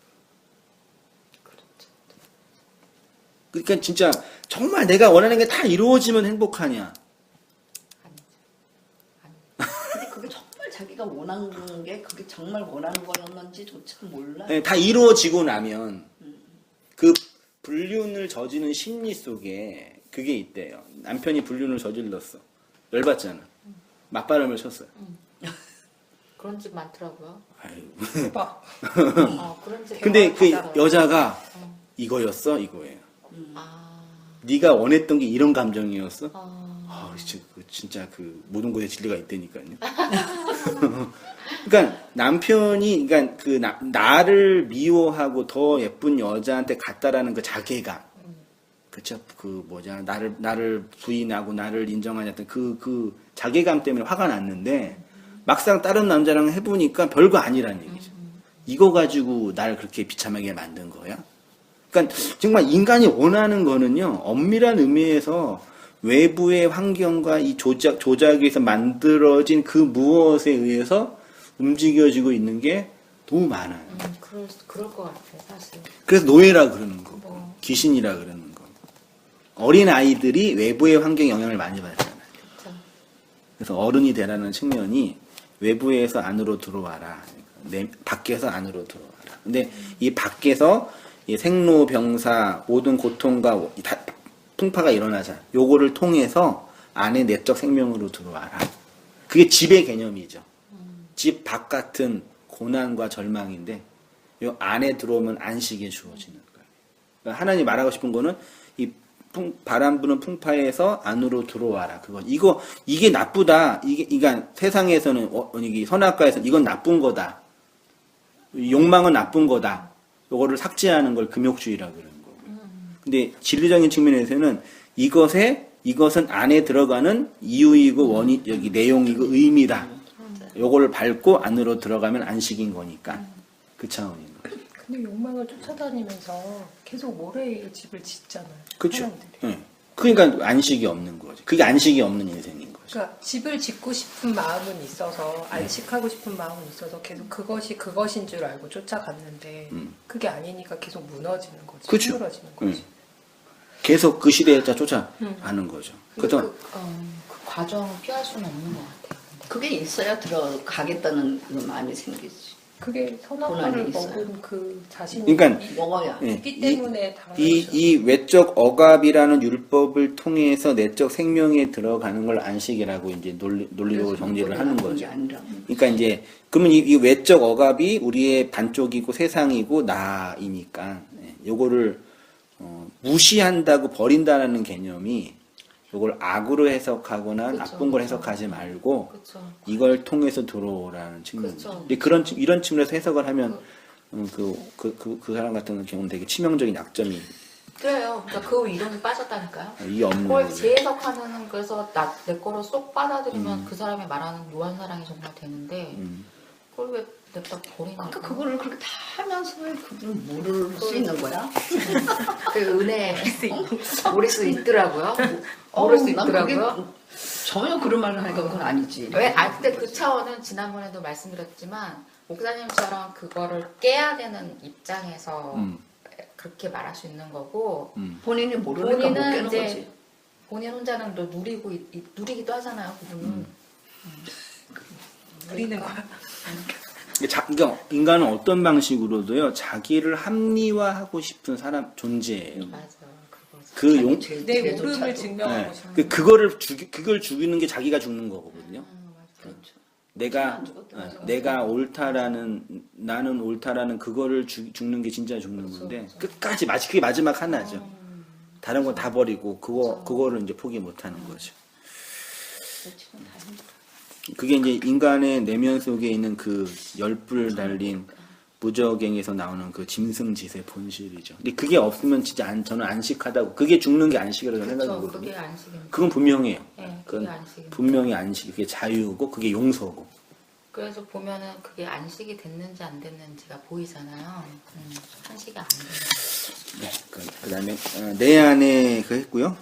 그러니까 진짜 정말 내가 원하는 게 다 이루어지면 행복하냐?
근데 그게 정말 자기가 원하는 게 그게 정말 원하는 거였는지조차 몰라.
네, 다 이루어지고 나면 그 불륜을 저지른 심리 속에 그게 있대요. 남편이 불륜을 저질렀어. 열받잖아. 맞바람을 쳤어요.
그런 집 많더라고요.
아이고.
그런 집.
근데 그
가더라고요.
여자가 이거였어? 이거예요.
아,
네가 원했던 게 이런 감정이었어?
아,
진짜 그 모든 곳에 진리가 있다니까요. 그러니까 남편이 그러니까 그 나를 미워하고 더 예쁜 여자한테 갔다라는 그 자괴감, 그렇죠? 그 나를 부인하고 나를 인정하지 않던 그 자괴감 때문에 화가 났는데 막상 다른 남자랑 해보니까 별거 아니라는 얘기죠. 이거 가지고 날 그렇게 비참하게 만든 거야? 그러니까 정말 인간이 원하는 거는요, 엄밀한 의미에서 외부의 환경과 이 조작에서 만들어진 그 무엇에 의해서 움직여지고 있는 게 너무 많아요.
그럴 것 같아요, 사실.
그래서 노예라 그러는 거고, 귀신이라 그러는 거. 어린 아이들이 외부의 환경 영향을 많이 받잖아요.
그쵸.
그래서 어른이 되라는 측면이 외부에서 안으로 들어와라, 밖에서 안으로 들어와라. 근데 이 밖에서 이 생로병사 모든 고통과 풍파가 일어나자 요거를 통해서 안에 내적 생명으로 들어와라. 그게 집의 개념이죠. 집 바깥은 고난과 절망인데 요 안에 들어오면 안식이 주어지는 거예요. 그러니까 하나님 말하고 싶은 거는 이 바람 부는 풍파에서 안으로 들어와라. 이게 나쁘다. 그러니까 세상에서는 이게 선악과에서는 이건 나쁜 거다. 욕망은 나쁜 거다. 요거를 삭제하는 걸 금욕주의라 그러는 거고. 근데 진리적인 측면에서는 이것은 안에 들어가는 이유이고 원인, 여기 내용이고 의미다. 요거를 밟고 안으로 들어가면 안식인 거니까. 그 차원인 거죠.
근데 욕망을 쫓아다니면서 계속 모래의 집을 짓잖아요.
그렇죠.
사람들이.
네. 그러니까 안식이 없는 거죠. 그게 안식이 없는 인생인 거죠.
그러니까 집을 짓고 싶은 마음은 있어서 안식하고 싶은 마음은 있어서 계속 그것이 그것인 줄 알고 쫓아갔는데 그게 아니니까 계속 무너지는 거지.
그쵸.
힘들어지는 거지.
계속 그 시대에 쫓아가는 거죠. 그래서
그 과정을 피할 수는 없는 것 같아요. 근데.
그게 있어야 들어가겠다는 그 마음이 생기지.
그게 선악과를
고난이 있어요.
먹은 그 자신이
그러니까
먹어야.
예,
있기 때문에 당하는
이 외적 억압이라는 율법을 통해서 내적 생명에 들어가는 걸 안식이라고 이제 논리적으로 정리를 하는 거죠. 그러니까 이제 그러면 이 외적 억압이 우리의 반쪽이고 세상이고 나이니까 요거를 무시한다고 버린다는 개념이 요걸 악으로 해석하거나
그쵸,
나쁜 걸
그쵸.
해석하지 말고
그쵸.
이걸 통해서 들어오라는 측면이죠.
그쵸.
근데 이런 측면에서 해석을 하면 그 사람 같은 경우는 되게 치명적인 약점이
그래요. 그러니까 그 이론이 빠졌다니까요.
이게 없는
그걸
거죠.
재해석하는 그래서 내 거로 쏙 받아들이면 그 사람이 말하는 묘한 사랑이 정말 되는데 그걸 왜 냅다 버리냐고.
아까 그거를 그렇게 다 하면서 왜 그분은 모를 수 있는 거야?
그 은혜 모를 수 있더라고요. 모를 수
난 그게
있더라고요.
전혀 그런 말을 하니까 그건 아니지.
왜? 근데 그 차원은 지난번에도 말씀드렸지만 목사님처럼 그거를 깨야 되는 입장에서 그렇게 말할 수 있는 거고
본인이 모르니까 못
본인은
깨는
이제
거지.
본인 혼자는 또 누리기도 하잖아요. 그분은.
누리는 거야.
그러니까 인간은 어떤 방식으로도요 자기를 합리화하고 싶은 사람 존재예요.
맞아. 그거.
그 용,
내 오름을 증명하고
네.
싶은
그걸 죽이는 게 자기가 죽는 거거든요.
그렇죠.
내가
안 죽었다, 맞아.
내가 옳다라는 나는 옳다라는 그거를 죽는 게 진짜 죽는 건데 끝까지 그게 마지막 하나죠. 다른 건 다 버리고 그거를 이제 포기 못 하는 거죠.
지금 다 힘들어.
그게 이제 인간의 내면 속에 있는 그 열불 달린 무적행에서 나오는 그 짐승짓의 본실이죠. 근데 그게 없으면 진짜 저는 안식하다고 그게 죽는 게 안식이라고
그렇죠.
생각하거든요.
그게 안식입니다.
그건 분명해요.
네,
그건
그게 안식입니다.
분명히 안식, 그게 자유고 그게 용서고.
그래서 보면은 그게 안식이 됐는지 안 됐는지가 보이잖아요. 안식이 안 되는.
네, 그다음에 내 안에 그 했고요.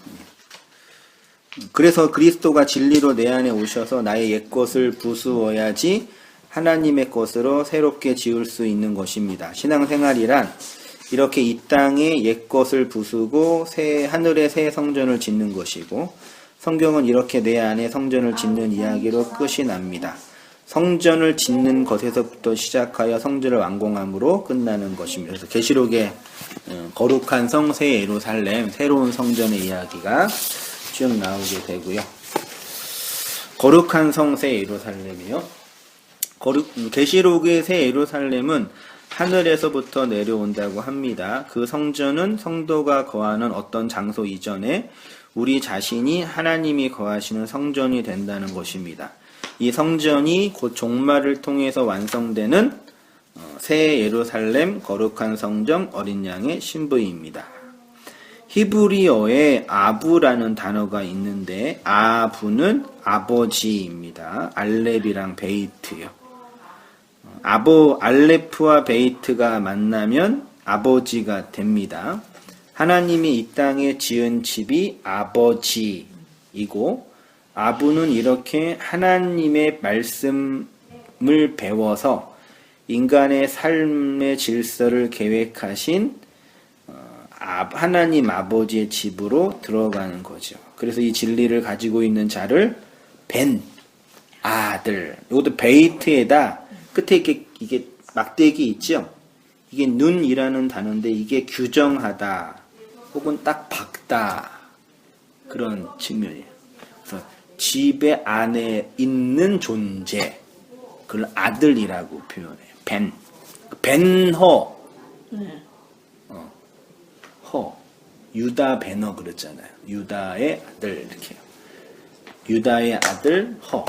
그래서 그리스도가 진리로 내 안에 오셔서 나의 옛것을 부수어야지 하나님의 것으로 새롭게 지을 수 있는 것입니다. 신앙생활이란 이렇게 이 땅에 옛것을 부수고 하늘의 새 성전을 짓는 것이고 성경은 이렇게 내 안에 성전을 짓는 이야기로 끝이 납니다. 성전을 짓는 것에서부터 시작하여 성전을 완공함으로 끝나는 것입니다. 그래서 계시록의 거룩한 성 새 예루살렘 새로운 성전의 이야기가 쭉 나오게 되고요. 거룩한 성 새 예루살렘이요. 계시록의 새 예루살렘은 하늘에서부터 내려온다고 합니다. 그 성전은 성도가 거하는 어떤 장소 이전에 우리 자신이 하나님이 거하시는 성전이 된다는 것입니다. 이 성전이 곧 종말을 통해서 완성되는 새 예루살렘 거룩한 성전 어린 양의 신부입니다. 히브리어에 아부라는 단어가 있는데 아부는 아버지입니다. 알렙이랑 베이트요. 알렙과 베이트가 만나면 아버지가 됩니다. 하나님이 이 땅에 지은 집이 아버지이고 아부는 이렇게 하나님의 말씀을 배워서 인간의 삶의 질서를 계획하신 하나님 아버지의 집으로 들어가는 거죠. 그래서 이 진리를 가지고 있는 자를 벤 아들. 이것도 베이트에다 끝에 이게 막대기 있죠. 이게 눈이라는 단어인데 이게 규정하다 혹은 딱 박다 그런 측면이에요. 그래서 집의 안에 있는 존재 그걸 아들이라고 표현해요. 벤허 허 유다 베너 그랬잖아요. 유다의 아들 이렇게 유다의 아들 허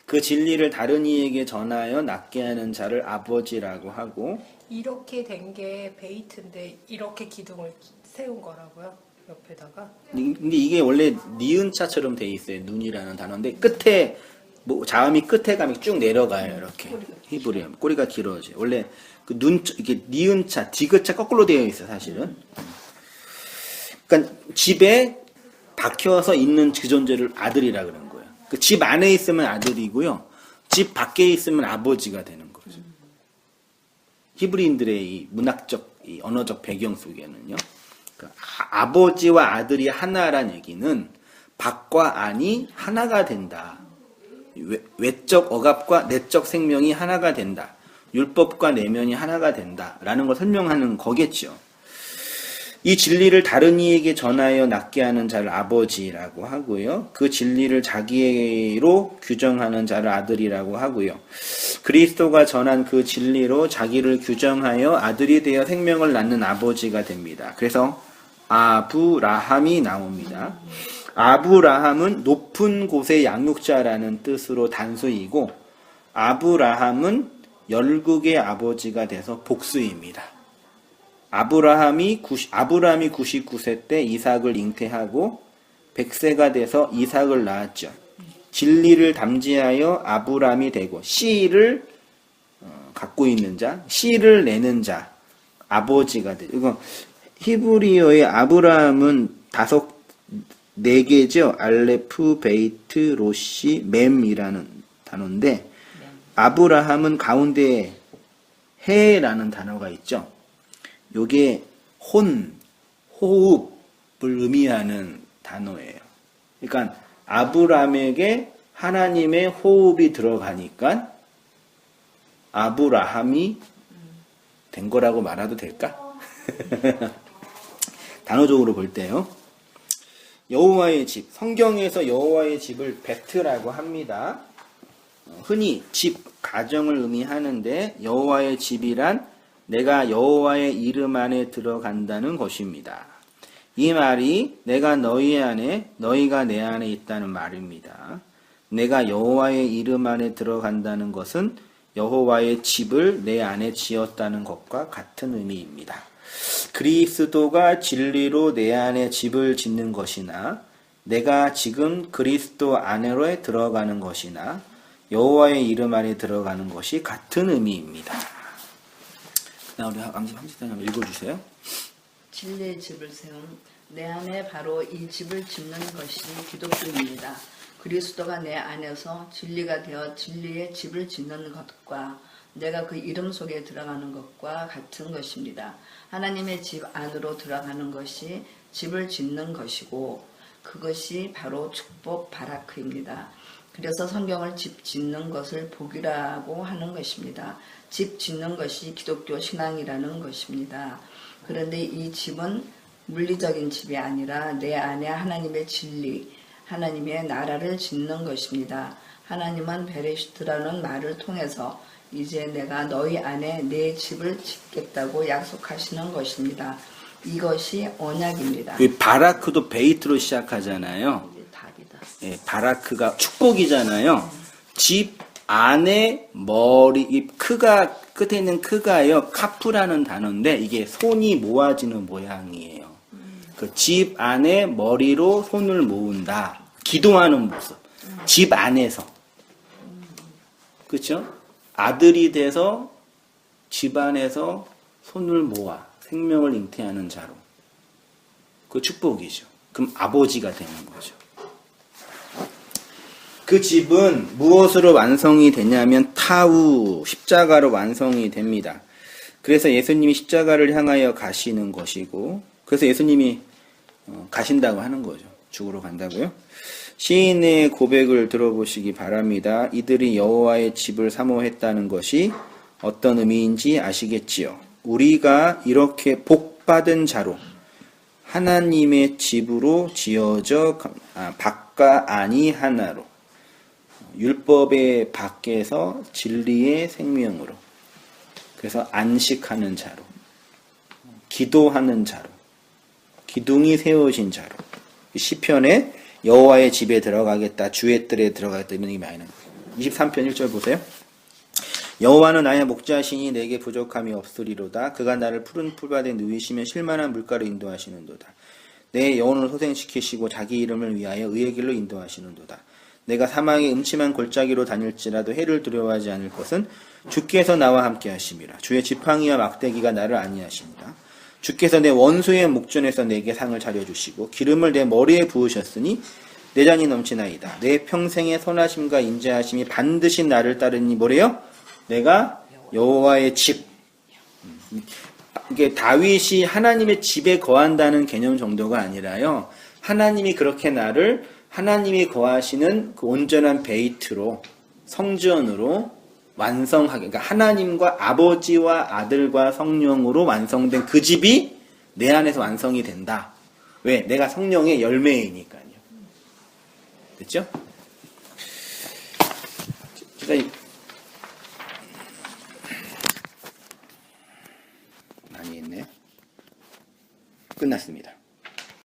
그 진리를 다른 이에게 전하여 낫게 하는 자를 아버지라고 하고
이렇게 된 게 베이트인데 이렇게 기둥을 세운 거라고요? 옆에다가?
근데 이게 원래 니은자처럼 돼 있어요. 눈이라는 단어인데 끝에 자음이 끝에 가면 쭉 내려가요. 이렇게 히브리어 꼬리가 길어져. 원래 그 이게 니은자 디귿자 거꾸로 되어 있어 사실은. 그러니까 집에 박혀서 있는 그 존재를 아들이라 그러는 거예요. 그 집 안에 있으면 아들이고요. 집 밖에 있으면 아버지가 되는 거죠. 히브리인들의 이 문학적, 이 언어적 배경 속에는요. 그러니까 아버지와 아들이 하나란 얘기는 밖과 안이 하나가 된다. 외적 억압과 내적 생명이 하나가 된다. 율법과 내면이 하나가 된다. 라는 걸 설명하는 거겠죠. 이 진리를 다른 이에게 전하여 낫게 하는 자를 아버지라고 하고요. 그 진리를 자기로 규정하는 자를 아들이라고 하고요. 그리스도가 전한 그 진리로 자기를 규정하여 아들이 되어 생명을 낳는 아버지가 됩니다. 그래서 아브라함이 나옵니다. 아브라함은 높은 곳의 양육자라는 뜻으로 단수이고 아브라함은 열국의 아버지가 돼서 복수입니다. 아브라함이 99세 때 이삭을 잉태하고 100세가 돼서 이삭을 낳았죠. 진리를 담지하여 아브라함이 되고 씨를 갖고 있는 자, 씨를 내는 자, 아버지가 되죠. 이거 히브리어의 아브라함은 4개죠. 알레프, 베이트, 로시, mem이라는 단어인데 아브라함은 가운데 해라는 단어가 있죠. 요게 호흡을 의미하는 단어예요. 그러니까 아브라함에게 하나님의 호흡이 들어가니까 아브라함이 된 거라고 말해도 될까? 단어적으로 볼 때요. 여호와의 집, 성경에서 여호와의 집을 베트라고 합니다. 흔히 집, 가정을 의미하는데 여호와의 집이란 내가 여호와의 이름 안에 들어간다는 것입니다. 이 말이 내가 너희 안에, 너희가 내 안에 있다는 말입니다. 내가 여호와의 이름 안에 들어간다는 것은 여호와의 집을 내 안에 지었다는 것과 같은 의미입니다. 그리스도가 진리로 내 안에 집을 짓는 것이나 내가 지금 그리스도 안으로 들어가는 것이나 여호와의 이름 안에 들어가는 것이 같은 의미입니다. 우리 함지사님 한번 읽어주세요.
진리의 집을 세운 내 안에 바로 이 집을 짓는 것이 기독교입니다. 그리스도가 내 안에서 진리가 되어 진리의 집을 짓는 것과 내가 그 이름 속에 들어가는 것과 같은 것입니다. 하나님의 집 안으로 들어가는 것이 집을 짓는 것이고 그것이 바로 축복 바라크입니다. 그래서 성경을 집 짓는 것을 복이라고 하는 것입니다. 집 짓는 것이 기독교 신앙이라는 것입니다. 그런데 이 집은 물리적인 집이 아니라 내 안에 하나님의 진리, 하나님의 나라를 짓는 것입니다. 하나님은 베레시트라는 말을 통해서 이제 내가 너희 안에 내 집을 짓겠다고 약속하시는 것입니다. 이것이 언약입니다.
바라크도 베이트로 시작하잖아요.
이게 답이다.
예, 바라크가 축복이잖아요. 집 안에 머리, 이 크가, 끝에 있는 크가요, 카프라는 단어인데 이게 손이 모아지는 모양이에요. 그 집 안에 머리로 손을 모은다. 기도하는 모습. 집 안에서. 그렇죠? 아들이 돼서 집 안에서 손을 모아 생명을 잉태하는 자로. 그 축복이죠. 그럼 아버지가 되는 거죠. 그 집은 무엇으로 완성이 되냐면 타우, 십자가로 완성이 됩니다. 그래서 예수님이 십자가를 향하여 가시는 것이고 그래서 예수님이 가신다고 하는 거죠. 죽으러 간다고요. 시인의 고백을 들어보시기 바랍니다. 이들이 여호와의 집을 사모했다는 것이 어떤 의미인지 아시겠지요. 우리가 이렇게 복받은 자로 하나님의 집으로 지어져 밖과 안이 하나로 율법의 밖에서 진리의 생명으로 그래서 안식하는 자로 기도하는 자로 기둥이 세워진 자로 시편에 여호와의 집에 들어가겠다 주의 뜰에 들어가겠다 이런 얘기 많이 나와요. 23편 1절 보세요. 여호와는 나의 목자시니 내게 부족함이 없으리로다. 그가 나를 푸른 풀밭에 누이시며 실만한 물가로 인도하시는도다. 내 영혼을 소생시키시고 자기 이름을 위하여 의의 길로 인도하시는도다. 내가 사망의 음침한 골짜기로 다닐지라도 해를 두려워하지 않을 것은 주께서 나와 함께 하심이라. 주의 지팡이와 막대기가 나를 안위하십니다. 주께서 내 원수의 목전에서 내게 상을 차려주시고 기름을 내 머리에 부으셨으니 내 잔이 넘치나이다. 내 평생의 선하심과 인자하심이 반드시 나를 따르니 뭐래요? 내가 여호와의 집. 이게 다윗이 하나님의 집에 거한다는 개념 정도가 아니라요. 하나님이 그렇게 나를 하나님이 거하시는 그 온전한 베이트로 성전으로 완성하게, 그러니까 하나님과 아버지와 아들과 성령으로 완성된 그 집이 내 안에서 완성이 된다. 왜? 내가 성령의 열매이니까요. 됐죠? 그러니까 많이 했네. 끝났습니다.